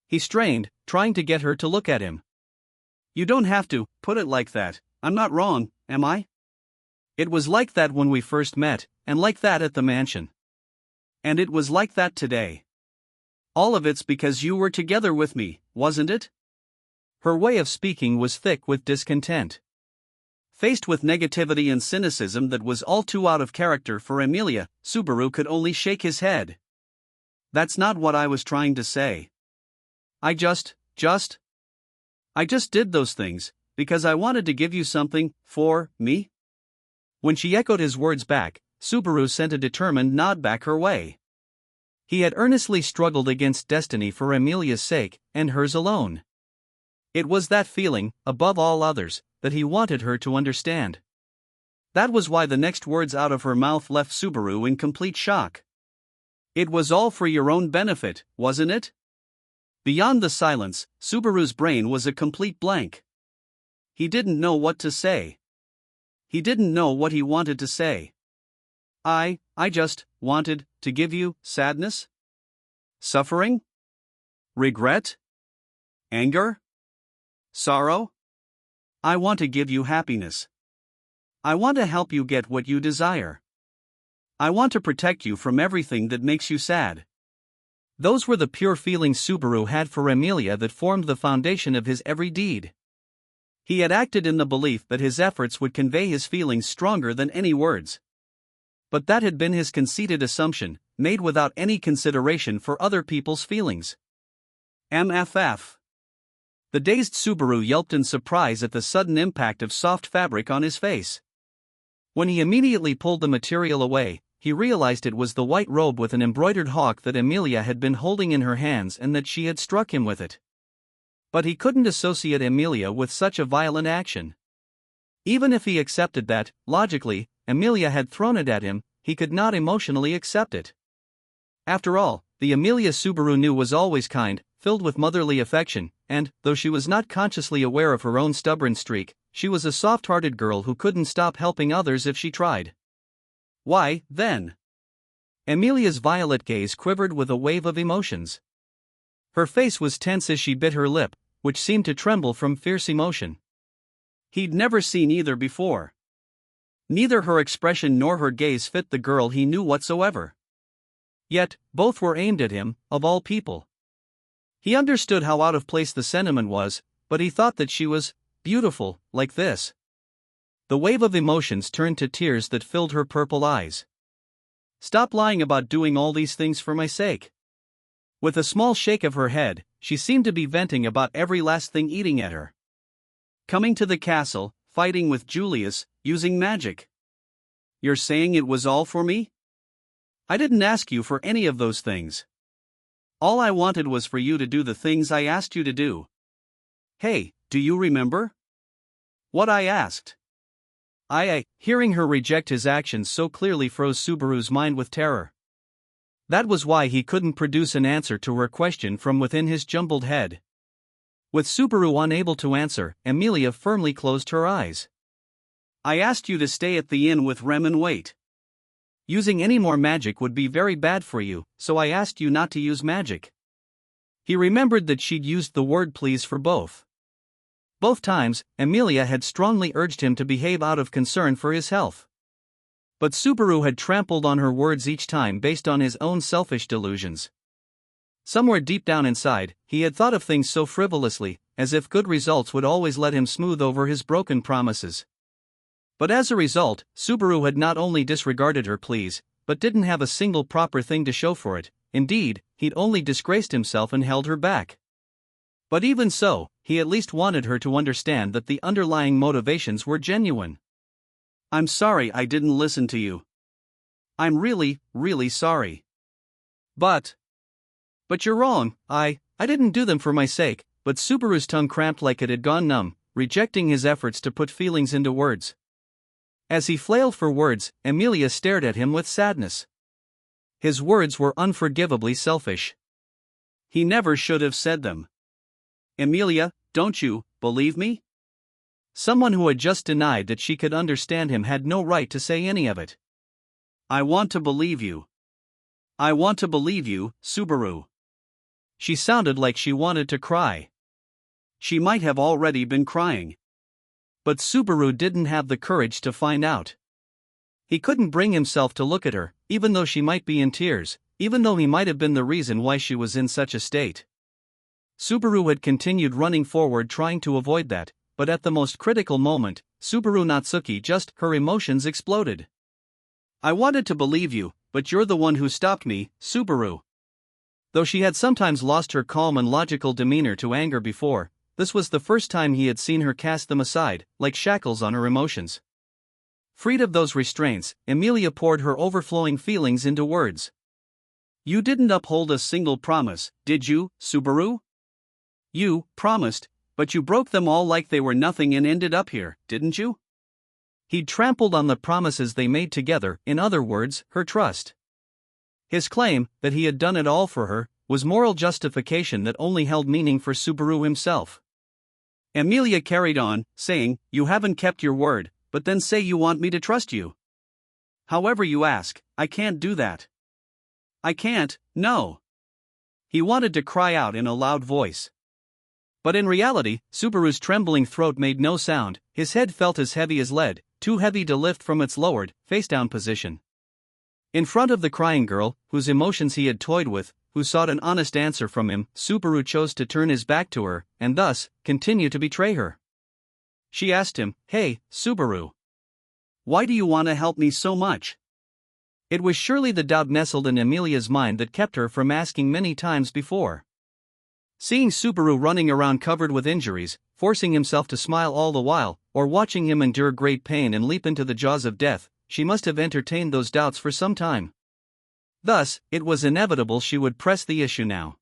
He strained, trying to get her to look at him. You don't have to put it like that. I'm not wrong, am I? It was like that when we first met, and like that at the mansion. And it was like that today. All of it's because you were together with me, wasn't it? Her way of speaking was thick with discontent. Faced with negativity and cynicism that was all too out of character for Emilia, Subaru could only shake his head. That's not what I was trying to say. I just did those things, because I wanted to give you something, for me? When she echoed his words back, Subaru sent a determined nod back her way. He had earnestly struggled against destiny for Emilia's sake, and hers alone. It was that feeling, above all others, that he wanted her to understand. That was why the next words out of her mouth left Subaru in complete shock. It was all for your own benefit, wasn't it? Beyond the silence, Subaru's brain was a complete blank. He didn't know what to say. He didn't know what he wanted to say. I just wanted to give you sadness? Suffering? Regret? Anger? Sorrow? I want to give you happiness. I want to help you get what you desire. I want to protect you from everything that makes you sad. Those were the pure feelings Subaru had for Emilia that formed the foundation of his every deed. He had acted in the belief that his efforts would convey his feelings stronger than any words. But that had been his conceited assumption, made without any consideration for other people's feelings. MFF. The dazed Subaru yelped in surprise at the sudden impact of soft fabric on his face. When he immediately pulled the material away, he realized it was the white robe with an embroidered hawk that Emilia had been holding in her hands and that she had struck him with it. But he couldn't associate Emilia with such a violent action. Even if he accepted that, logically, Emilia had thrown it at him, he could not emotionally accept it. After all, the Emilia Subaru knew was always kind, filled with motherly affection, and, though she was not consciously aware of her own stubborn streak, she was a soft-hearted girl who couldn't stop helping others if she tried. Why, then? Emilia's violet gaze quivered with a wave of emotions. Her face was tense as she bit her lip, which seemed to tremble from fierce emotion. He'd never seen either before. Neither her expression nor her gaze fit the girl he knew whatsoever. Yet, both were aimed at him, of all people. He understood how out of place the sentiment was, but he thought that she was beautiful, like this. The wave of emotions turned to tears that filled her purple eyes. Stop lying about doing all these things for my sake. With a small shake of her head, she seemed to be venting about every last thing eating at her. Coming to the castle, fighting with Julius, using magic. You're saying it was all for me? I didn't ask you for any of those things. All I wanted was for you to do the things I asked you to do. Hey, do you remember? What I asked? Hearing her reject his actions so clearly froze Subaru's mind with terror. That was why he couldn't produce an answer to her question from within his jumbled head. With Subaru unable to answer, Emilia firmly closed her eyes. I asked you to stay at the inn with Rem and wait. Using any more magic would be very bad for you, so I asked you not to use magic. He remembered that she'd used the word please for both. Both times, Emilia had strongly urged him to behave out of concern for his health. But Subaru had trampled on her words each time based on his own selfish delusions. Somewhere deep down inside, he had thought of things so frivolously, as if good results would always let him smooth over his broken promises. But as a result, Subaru had not only disregarded her pleas, but didn't have a single proper thing to show for it. Indeed, he'd only disgraced himself and held her back. But even so, he at least wanted her to understand that the underlying motivations were genuine. I'm sorry I didn't listen to you. I'm really, really sorry. But you're wrong, I didn't do them for my sake, but Subaru's tongue cramped like it had gone numb, rejecting his efforts to put feelings into words. As he flailed for words, Emilia stared at him with sadness. His words were unforgivably selfish. He never should have said them. Emilia, don't you believe me? Someone who had just denied that she could understand him had no right to say any of it. I want to believe you. I want to believe you, Subaru. She sounded like she wanted to cry. She might have already been crying. But Subaru didn't have the courage to find out. He couldn't bring himself to look at her, even though she might be in tears, even though he might have been the reason why she was in such a state. Subaru had continued running forward trying to avoid that, but at the most critical moment, Subaru Natsuki her emotions exploded. I wanted to believe you, but you're the one who stopped me, Subaru. Though she had sometimes lost her calm and logical demeanor to anger before, this was the first time he had seen her cast them aside, like shackles on her emotions. Freed of those restraints, Emilia poured her overflowing feelings into words. You didn't uphold a single promise, did you, Subaru? You promised, but you broke them all like they were nothing and ended up here, didn't you? He'd trampled on the promises they made together, in other words, her trust. His claim, that he had done it all for her, was moral justification that only held meaning for Subaru himself. Emilia carried on, saying, You haven't kept your word, but then say you want me to trust you. However you ask, I can't do that. I can't, no. He wanted to cry out in a loud voice. But in reality, Subaru's trembling throat made no sound, his head felt as heavy as lead, too heavy to lift from its lowered, face-down position. In front of the crying girl, whose emotions he had toyed with, who sought an honest answer from him, Subaru chose to turn his back to her, and thus, continue to betray her. She asked him, Hey, Subaru. Why do you want to help me so much? It was surely the doubt nestled in Emilia's mind that kept her from asking many times before. Seeing Subaru running around covered with injuries, forcing himself to smile all the while, or watching him endure great pain and leap into the jaws of death, she must have entertained those doubts for some time. Thus, it was inevitable she would press the issue now.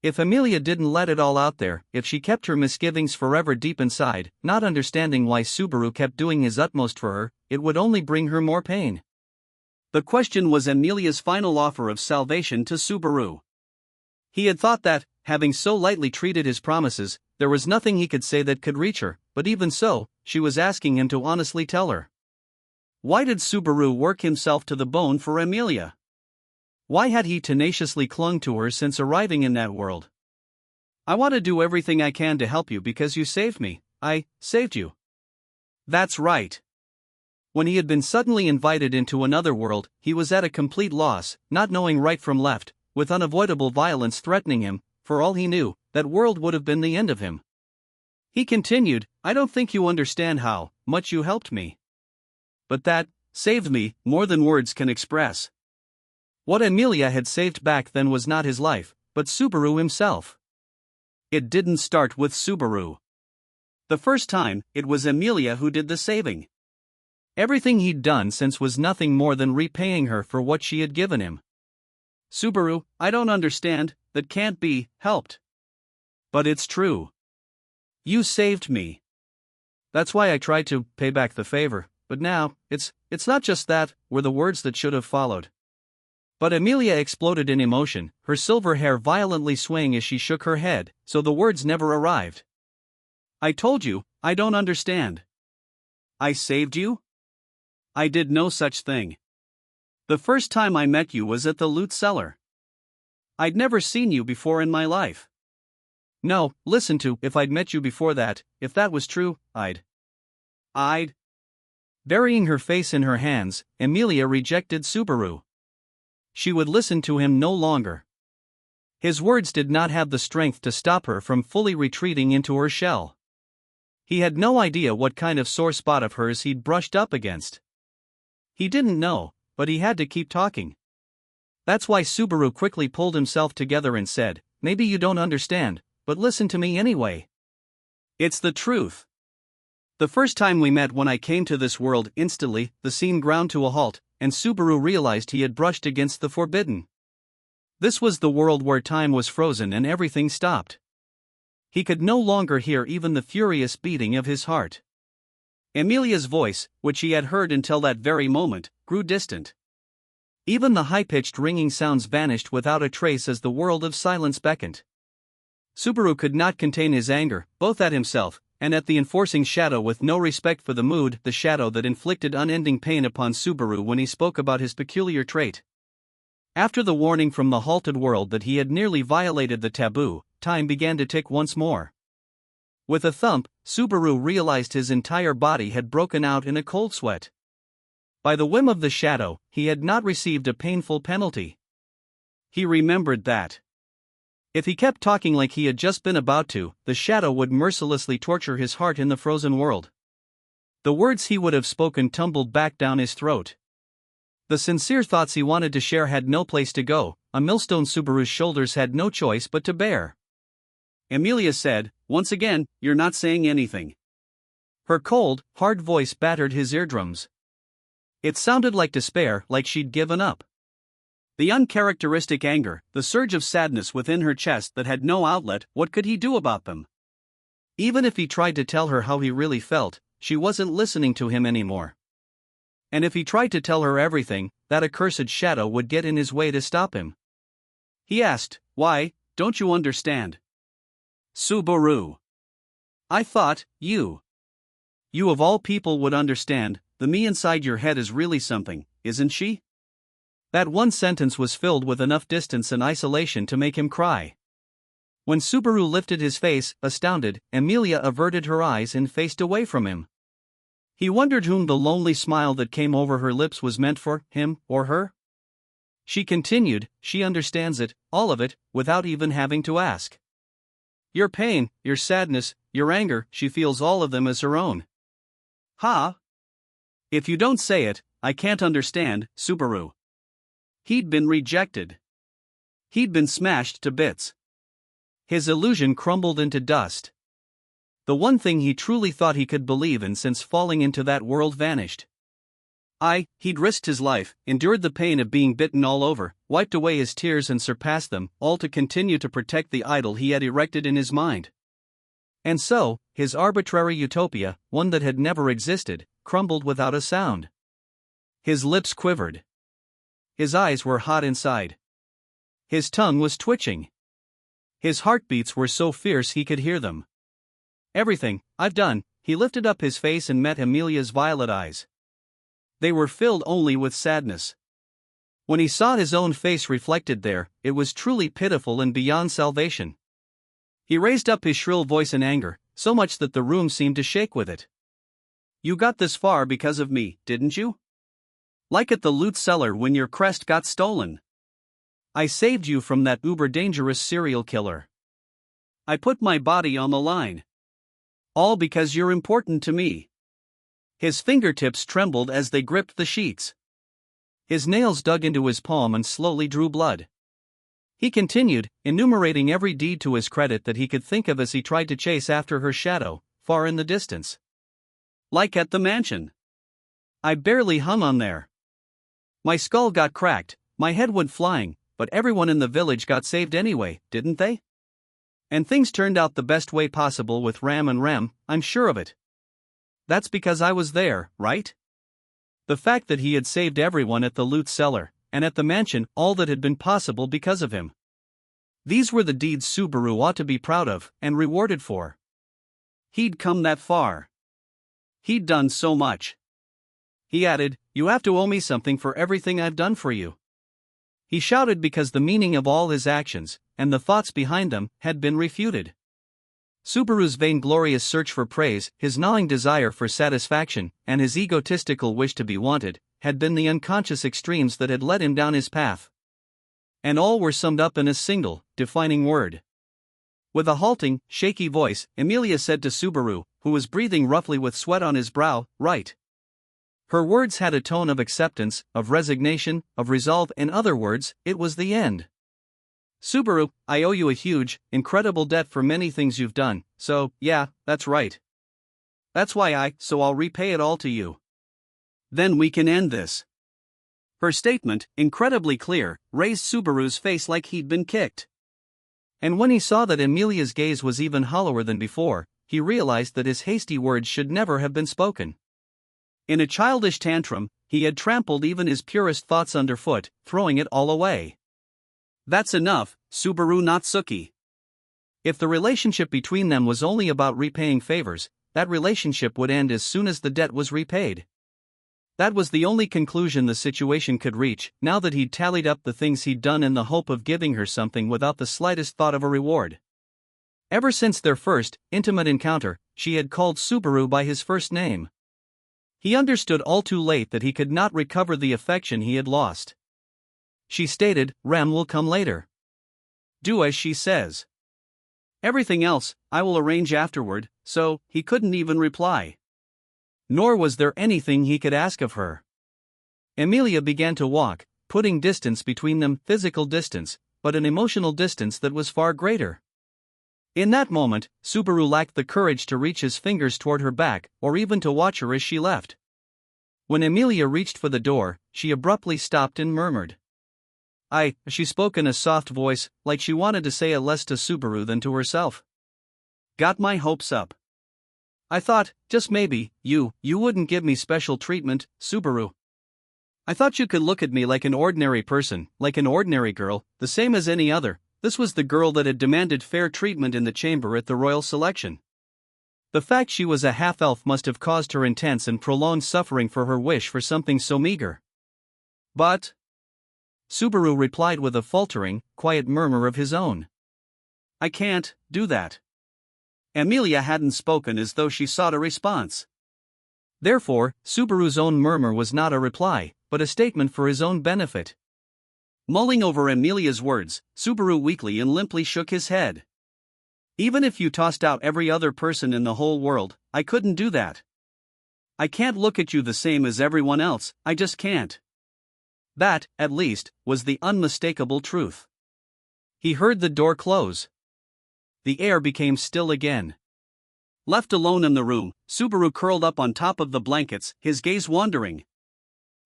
If Emilia didn't let it all out there, if she kept her misgivings forever deep inside, not understanding why Subaru kept doing his utmost for her, it would only bring her more pain. The question was Emilia's final offer of salvation to Subaru. He had thought that, having so lightly treated his promises, there was nothing he could say that could reach her, but even so, she was asking him to honestly tell her. Why did Subaru work himself to the bone for Emilia? Why had he tenaciously clung to her since arriving in that world? I want to do everything I can to help you because you saved me. I saved you. That's right. When he had been suddenly invited into another world, he was at a complete loss, not knowing right from left, with unavoidable violence threatening him. For all he knew, that world would have been the end of him. He continued, I don't think you understand how much you helped me. But that saved me more than words can express. What Emilia had saved back then was not his life, but Subaru himself. It didn't start with Subaru. The first time, it was Emilia who did the saving. Everything he'd done since was nothing more than repaying her for what she had given him. Subaru, I don't understand, that can't be helped. But it's true. You saved me. That's why I tried to pay back the favor, but now, it's not just that, were the words that should have followed. But Emilia exploded in emotion, her silver hair violently swaying as she shook her head, so the words never arrived. I told you, I don't understand. I saved you? I did no such thing. The first time I met you was at the loot cellar. I'd never seen you before in my life. No, listen to, if I'd met you before that, if that was true, I'd. Burying her face in her hands, Emilia rejected Subaru. She would listen to him no longer. His words did not have the strength to stop her from fully retreating into her shell. He had no idea what kind of sore spot of hers he'd brushed up against. He didn't know, but he had to keep talking. That's why Subaru quickly pulled himself together and said, Maybe you don't understand, but listen to me anyway. It's the truth. The first time we met when I came to this world, instantly, the scene ground to a halt, and Subaru realized he had brushed against the forbidden. This was the world where time was frozen and everything stopped. He could no longer hear even the furious beating of his heart. Emilia's voice, which he had heard until that very moment, grew distant. Even the high-pitched ringing sounds vanished without a trace as the world of silence beckoned. Subaru could not contain his anger, both at himself, and at the enforcing shadow with no respect for the mood, the shadow that inflicted unending pain upon Subaru when he spoke about his peculiar trait. After the warning from the halted world that he had nearly violated the taboo, time began to tick once more. With a thump, Subaru realized his entire body had broken out in a cold sweat. By the whim of the shadow, he had not received a painful penalty. He remembered that if he kept talking like he had just been about to, the shadow would mercilessly torture his heart in the frozen world. The words he would have spoken tumbled back down his throat. The sincere thoughts he wanted to share had no place to go. A millstone Subaru's shoulders had no choice but to bear. Emilia said, "Once again, you're not saying anything." Her cold, hard voice battered his eardrums. It sounded like despair, like she'd given up. The uncharacteristic anger, the surge of sadness within her chest that had no outlet, what could he do about them? Even if he tried to tell her how he really felt, she wasn't listening to him anymore. And if he tried to tell her everything, that accursed shadow would get in his way to stop him. He asked, "Why, don't you understand? Subaru. I thought, you of all people would understand, the me inside your head is really something, isn't she?" That one sentence was filled with enough distance and isolation to make him cry. When Subaru lifted his face, astounded, Emilia averted her eyes and faced away from him. He wondered whom the lonely smile that came over her lips was meant for, him or her. She continued, "She understands it, all of it, without even having to ask. Your pain, your sadness, your anger, she feels all of them as her own." "Ha! If you don't say it, I can't understand, Subaru." He'd been rejected. He'd been smashed to bits. His illusion crumbled into dust. The one thing he truly thought he could believe in since falling into that world vanished. He'd risked his life, endured the pain of being bitten all over, wiped away his tears and surpassed them, all to continue to protect the idol he had erected in his mind. And so, his arbitrary utopia, one that had never existed, crumbled without a sound. His lips quivered. His eyes were hot inside. His tongue was twitching. His heartbeats were so fierce he could hear them. "Everything I've done," he lifted up his face and met Emilia's violet eyes. They were filled only with sadness. When he saw his own face reflected there, it was truly pitiful and beyond salvation. He raised up his shrill voice in anger, so much that the room seemed to shake with it. "You got this far because of me, didn't you? Like at the loot cellar when your crest got stolen. I saved you from that uber-dangerous serial killer. I put my body on the line. All because you're important to me." His fingertips trembled as they gripped the sheets. His nails dug into his palm and slowly drew blood. He continued, enumerating every deed to his credit that he could think of as he tried to chase after her shadow, far in the distance. "Like at the mansion. I barely hung on there. My skull got cracked, my head went flying, but everyone in the village got saved anyway, didn't they? And things turned out the best way possible with Ram and Rem, I'm sure of it. That's because I was there, right?" The fact that he had saved everyone at the loot cellar, and at the mansion, all that had been possible because of him. These were the deeds Subaru ought to be proud of, and rewarded for. He'd come that far. He'd done so much. He added, "You have to owe me something for everything I've done for you." He shouted because the meaning of all his actions, and the thoughts behind them, had been refuted. Subaru's vainglorious search for praise, his gnawing desire for satisfaction, and his egotistical wish to be wanted, had been the unconscious extremes that had led him down his path. And all were summed up in a single, defining word. With a halting, shaky voice, Emilia said to Subaru, who was breathing roughly with sweat on his brow, "Right." Her words had a tone of acceptance, of resignation, of resolve. In other words, it was the end. "Subaru, I owe you a huge, incredible debt for many things you've done, so, yeah, that's right. That's why so I'll repay it all to you. Then we can end this." Her statement, incredibly clear, raised Subaru's face like he'd been kicked. And when he saw that Emilia's gaze was even hollower than before, he realized that his hasty words should never have been spoken. In a childish tantrum, he had trampled even his purest thoughts underfoot, throwing it all away. "That's enough, Subaru Natsuki." If the relationship between them was only about repaying favors, that relationship would end as soon as the debt was repaid. That was the only conclusion the situation could reach, now that he'd tallied up the things he'd done in the hope of giving her something without the slightest thought of a reward. Ever since their first, intimate encounter, she had called Subaru by his first name. He understood all too late that he could not recover the affection he had lost. She stated, "Ram will come later. Do as she says. Everything else, I will arrange afterward," so he couldn't even reply. Nor was there anything he could ask of her. Emilia began to walk, putting distance between them, physical distance, but an emotional distance that was far greater. In that moment, Subaru lacked the courage to reach his fingers toward her back, or even to watch her as she left. When Emilia reached for the door, she abruptly stopped and murmured, She spoke in a soft voice, like she wanted to say it less to Subaru than to herself. "Got my hopes up. I thought, just maybe, you wouldn't give me special treatment, Subaru. I thought you could look at me like an ordinary person, like an ordinary girl, the same as any other." This was the girl that had demanded fair treatment in the chamber at the royal selection. The fact she was a half-elf must have caused her intense and prolonged suffering for her wish for something so meager. "But," Subaru replied with a faltering, quiet murmur of his own, "I can't do that." Emilia hadn't spoken as though she sought a response. Therefore, Subaru's own murmur was not a reply, but a statement for his own benefit. Mulling over Emilia's words, Subaru weakly and limply shook his head. "Even if you tossed out every other person in the whole world, I couldn't do that. I can't look at you the same as everyone else, I just can't." That, at least, was the unmistakable truth. He heard the door close. The air became still again. Left alone in the room, Subaru curled up on top of the blankets, his gaze wandering.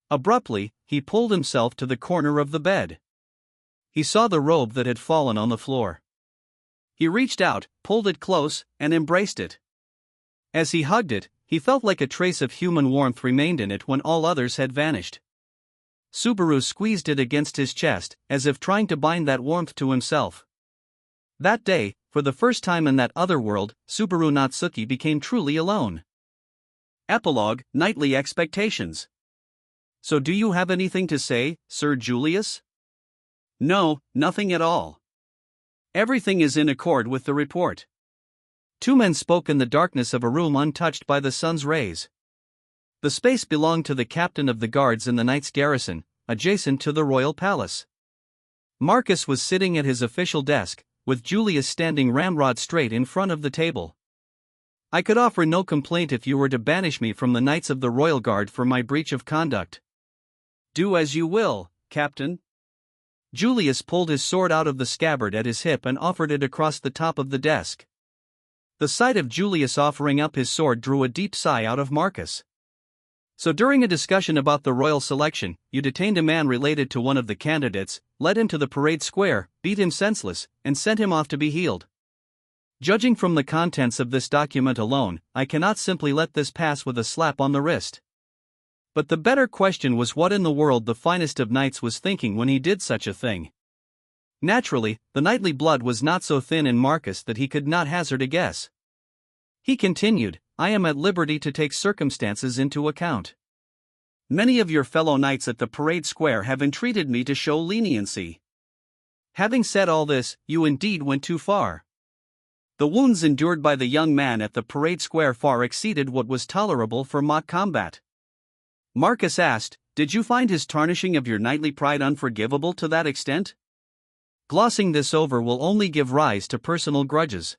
Abruptly, he pulled himself to the corner of the bed. He saw the robe that had fallen on the floor. He reached out, pulled it close, and embraced it. As he hugged it, he felt like a trace of human warmth remained in it when all others had vanished. Subaru squeezed it against his chest, as if trying to bind that warmth to himself. That day, for the first time in that other world, Subaru Natsuki became truly alone. Epilogue, Nightly Expectations. "So do you have anything to say, Sir Julius?" "No, nothing at all. Everything is in accord with the report." Two men spoke in the darkness of a room untouched by the sun's rays. The space belonged to the captain of the guards in the knight's garrison, adjacent to the royal palace. Marcus was sitting at his official desk, with Julius standing ramrod straight in front of the table. "I could offer no complaint if you were to banish me from the Knights of the Royal Guard for my breach of conduct." "Do as you will, Captain." Julius pulled his sword out of the scabbard at his hip and offered it across the top of the desk. The sight of Julius offering up his sword drew a deep sigh out of Marcus. "So during a discussion about the royal selection, you detained a man related to one of the candidates, led him to the parade square, beat him senseless, and sent him off to be healed. Judging from the contents of this document alone, I cannot simply let this pass with a slap on the wrist." But the better question was what in the world the finest of knights was thinking when he did such a thing. Naturally, the knightly blood was not so thin in Marcus that he could not hazard a guess. He continued, "I am at liberty to take circumstances into account. Many of your fellow knights at the parade square have entreated me to show leniency. Having said all this, you indeed went too far. The wounds endured by the young man at the parade square far exceeded what was tolerable for mock combat." Marcus asked, "Did you find his tarnishing of your knightly pride unforgivable to that extent?" "Glossing this over will only give rise to personal grudges.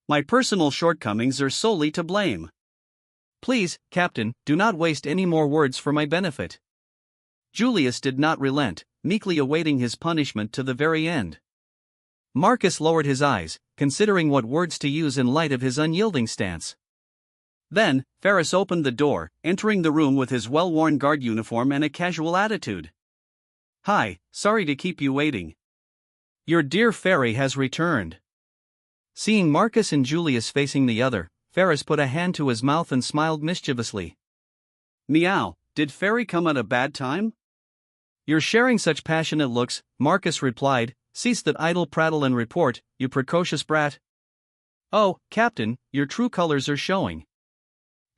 My personal shortcomings are solely to blame. Please, Captain, do not waste any more words for my benefit." Julius did not relent, meekly awaiting his punishment to the very end. Marcus lowered his eyes, considering what words to use in light of his unyielding stance. Then, Ferris opened the door, entering the room with his well-worn guard uniform and a casual attitude. "Hi, sorry to keep you waiting. Your dear Ferry has returned." Seeing Marcus and Julius facing the other, Ferris put a hand to his mouth and smiled mischievously. "Meow, did Ferry come at a bad time?" "You're sharing such passionate looks," Marcus replied. "Cease that idle prattle and report, you precocious brat." "Oh, Captain, your true colors are showing."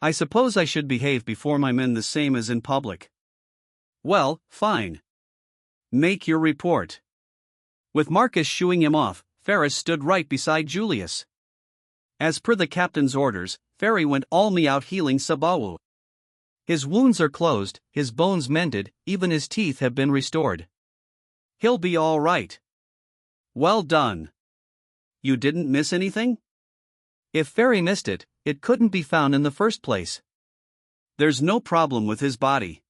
I suppose I should behave before my men the same as in public. Well, fine. Make your report. With Marcus shooing him off, Ferris stood right beside Julius. As per the captain's orders, Ferry went all me out healing Subaru. His wounds are closed, his bones mended, even his teeth have been restored. He'll be all right. Well done. You didn't miss anything? If Ferry missed it, it couldn't be found in the first place. There's no problem with his body.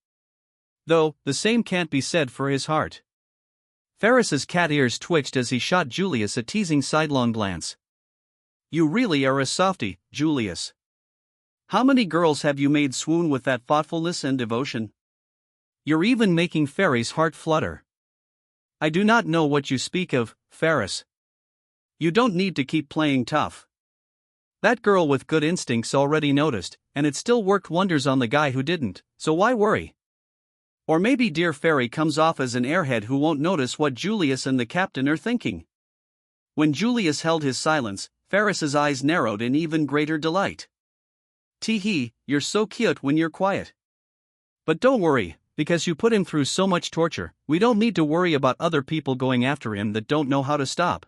Though, the same can't be said for his heart. Ferris's cat ears twitched as he shot Julius a teasing sidelong glance. You really are a softy, Julius. How many girls have you made swoon with that thoughtfulness and devotion? You're even making Ferry's heart flutter. I do not know what you speak of, Ferris. You don't need to keep playing tough. That girl with good instincts already noticed, and it still worked wonders on the guy who didn't, so why worry? Or maybe dear Ferry comes off as an airhead who won't notice what Julius and the captain are thinking. When Julius held his silence, Ferris's eyes narrowed in even greater delight. Tee-hee, you're so cute when you're quiet. But don't worry, because you put him through so much torture, we don't need to worry about other people going after him that don't know how to stop.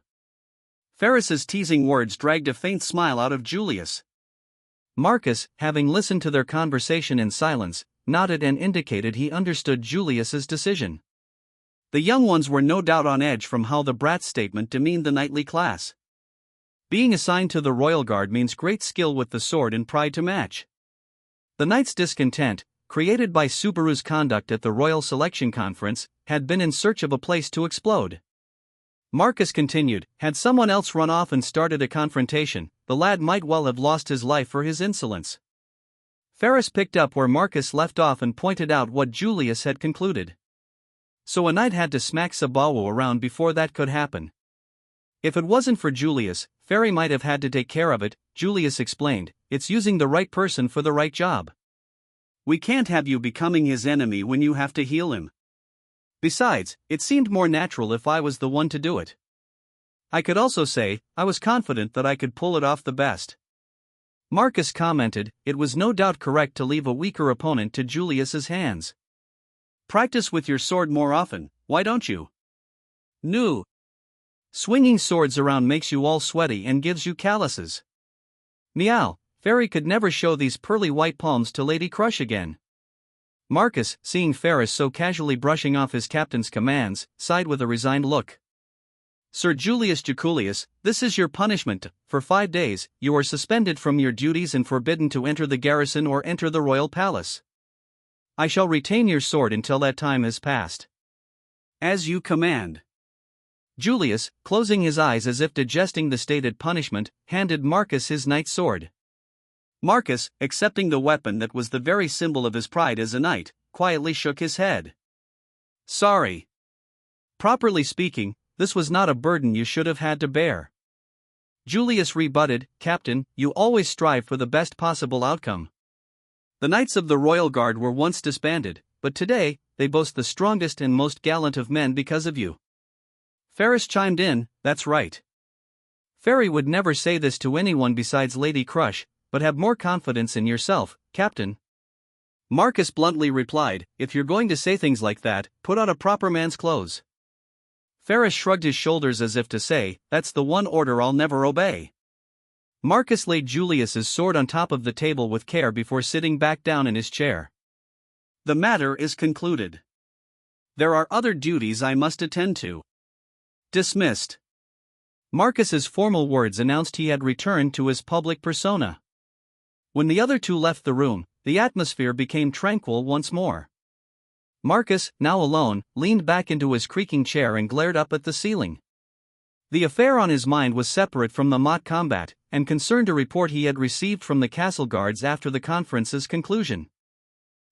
Ferris's teasing words dragged a faint smile out of Julius. Marcus, having listened to their conversation in silence, nodded and indicated he understood Julius's decision. The young ones were no doubt on edge from how the brat's statement demeaned the knightly class. Being assigned to the Royal Guard means great skill with the sword and pride to match. The knights' discontent, created by Subaru's conduct at the Royal Selection Conference, had been in search of a place to explode. Marcus continued, had someone else run off and started a confrontation, the lad might well have lost his life for his insolence. Ferris picked up where Marcus left off and pointed out what Julius had concluded. So a knight had to smack Subaru around before that could happen. If it wasn't for Julius, Ferry might have had to take care of it, Julius explained, it's using the right person for the right job. We can't have you becoming his enemy when you have to heal him. Besides, it seemed more natural if I was the one to do it. I could also say, I was confident that I could pull it off the best. Marcus commented, it was no doubt correct to leave a weaker opponent to Julius's hands. Practice with your sword more often, why don't you? No. Swinging swords around makes you all sweaty and gives you calluses. Meow, Ferry could never show these pearly white palms to Lady Crush again. Marcus, seeing Ferris so casually brushing off his captain's commands, sighed with a resigned look. Sir Julius Jaculius, this is your punishment. For 5 days, you are suspended from your duties and forbidden to enter the garrison or enter the royal palace. I shall retain your sword until that time has passed. As you command. Julius, closing his eyes as if digesting the stated punishment, handed Marcus his knight's sword. Marcus, accepting the weapon that was the very symbol of his pride as a knight, quietly shook his head. Sorry. Properly speaking, this was not a burden you should have had to bear. Julius rebutted, Captain, you always strive for the best possible outcome. The Knights of the Royal Guard were once disbanded, but today, they boast the strongest and most gallant of men because of you. Ferris chimed in, that's right. Ferry would never say this to anyone besides Lady Crush, but have more confidence in yourself, Captain. Marcus bluntly replied, if you're going to say things like that, put on a proper man's clothes. Ferris shrugged his shoulders as if to say, that's the one order I'll never obey. Marcus laid Julius's sword on top of the table with care before sitting back down in his chair. The matter is concluded. There are other duties I must attend to. Dismissed. Marcus's formal words announced he had returned to his public persona. When the other two left the room, the atmosphere became tranquil once more. Marcus, now alone, leaned back into his creaking chair and glared up at the ceiling. The affair on his mind was separate from the mock combat, and concerned a report he had received from the castle guards after the conference's conclusion.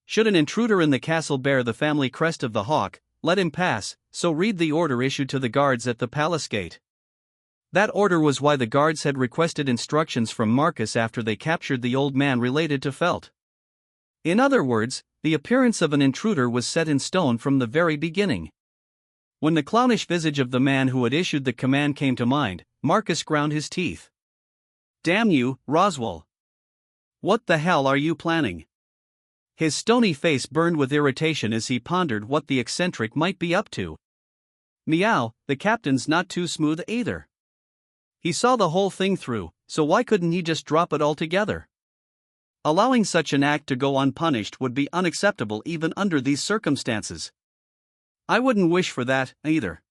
Should an intruder in the castle bear the family crest of the hawk, let him pass, so read the order issued to the guards at the palace gate. That order was why the guards had requested instructions from Marcus after they captured the old man related to Felt. In other words, the appearance of an intruder was set in stone from the very beginning. When the clownish visage of the man who had issued the command came to mind, Marcus ground his teeth. Damn you, Roswell. What the hell are you planning? His stony face burned with irritation as he pondered what the eccentric might be up to. Meow, the captain's not too smooth either. He saw the whole thing through, so why couldn't he just drop it altogether? Allowing such an act to go unpunished would be unacceptable even under these circumstances. I wouldn't wish for that, either.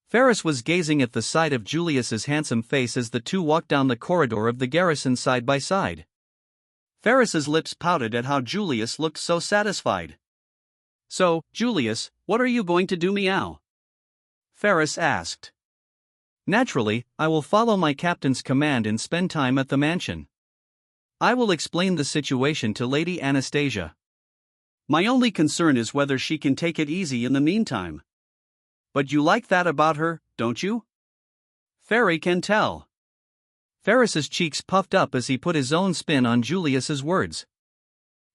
Ferris was gazing at the side of Julius's handsome face as the two walked down the corridor of the garrison side by side. Ferris's lips pouted at how Julius looked so satisfied. So, Julius, what are you going to do, meow? Ferris asked. Naturally, I will follow my captain's command and spend time at the mansion. I will explain the situation to Lady Anastasia. My only concern is whether she can take it easy in the meantime. But you like that about her, don't you? Fairy can tell. Ferris's cheeks puffed up as he put his own spin on Julius's words.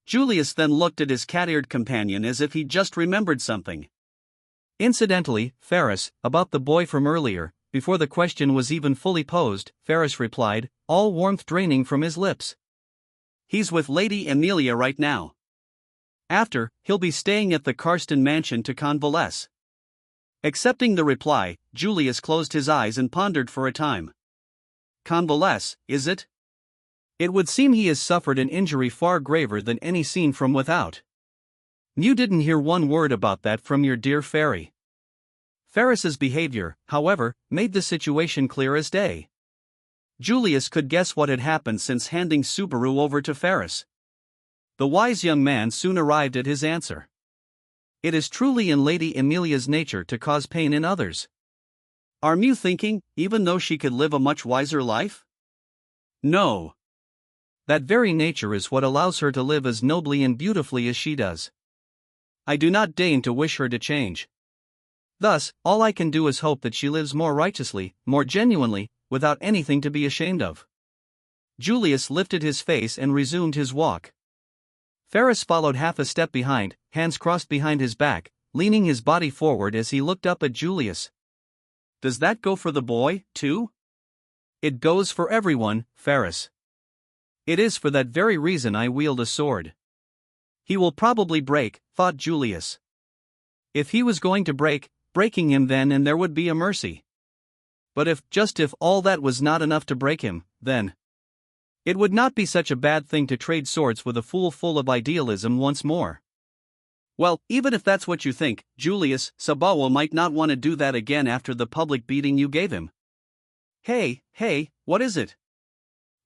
Julius then looked at his cat-eared companion as if he just remembered something. Incidentally, Ferris, about the boy from earlier, before the question was even fully posed, Ferris replied, all warmth draining from his lips. He's with Lady Amelia right now. After, he'll be staying at the Karsten mansion to convalesce. Accepting the reply, Julius closed his eyes and pondered for a time. Convalesce, is it? It would seem he has suffered an injury far graver than any seen from without. You didn't hear one word about that from your dear fairy. Ferris's behavior, however, made the situation clear as day. Julius could guess what had happened since handing Subaru over to Ferris. The wise young man soon arrived at his answer. It is truly in Lady Amelia's nature to cause pain in others. Are you thinking, even though she could live a much wiser life? No. That very nature is what allows her to live as nobly and beautifully as she does. I do not deign to wish her to change. Thus, all I can do is hope that she lives more righteously, more genuinely, without anything to be ashamed of. Julius lifted his face and resumed his walk. Ferris followed half a step behind, hands crossed behind his back, leaning his body forward as he looked up at Julius. Does that go for the boy, too? It goes for everyone, Ferris. It is for that very reason I wield a sword. He will probably break, thought Julius. If he was going to breaking him then and there would be a mercy. But if all that was not enough to break him, then it would not be such a bad thing to trade swords with a fool full of idealism once more. Well, even if that's what you think, Julius, Sabawa might not want to do that again after the public beating you gave him. Hey, what is it?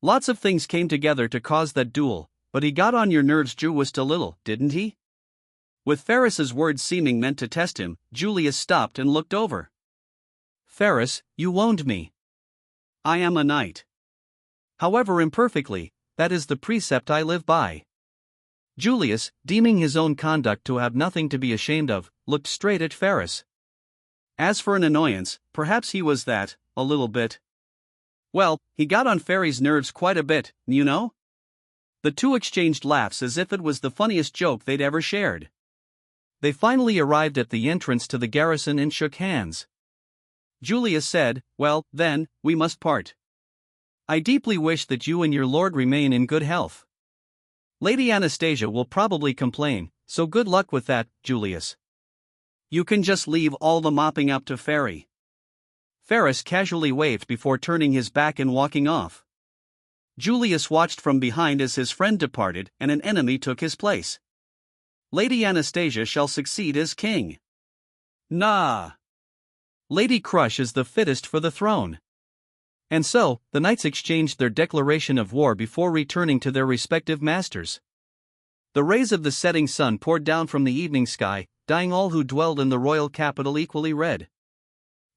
Lots of things came together to cause that duel, but he got on your nerves just a little, didn't he? With Ferris's words seeming meant to test him, Julius stopped and looked over. Ferris, you wound me. I am a knight. However imperfectly, that is the precept I live by. Julius, deeming his own conduct to have nothing to be ashamed of, looked straight at Ferris. As for an annoyance, perhaps he was that, a little bit. Well, he got on Ferry's nerves quite a bit, you know? The two exchanged laughs as if it was the funniest joke they'd ever shared. They finally arrived at the entrance to the garrison and shook hands. Julius said, well, then, we must part. I deeply wish that you and your lord remain in good health. Lady Anastasia will probably complain, so good luck with that, Julius. You can just leave all the mopping up to Ferry. Ferris casually waved before turning his back and walking off. Julius watched from behind as his friend departed and an enemy took his place. Lady Anastasia shall succeed as king. Nah. Lady Crush is the fittest for the throne. And so, the knights exchanged their declaration of war before returning to their respective masters. The rays of the setting sun poured down from the evening sky, dyeing all who dwelled in the royal capital equally red.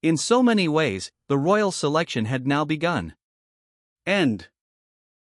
In so many ways, the royal selection had now begun. End.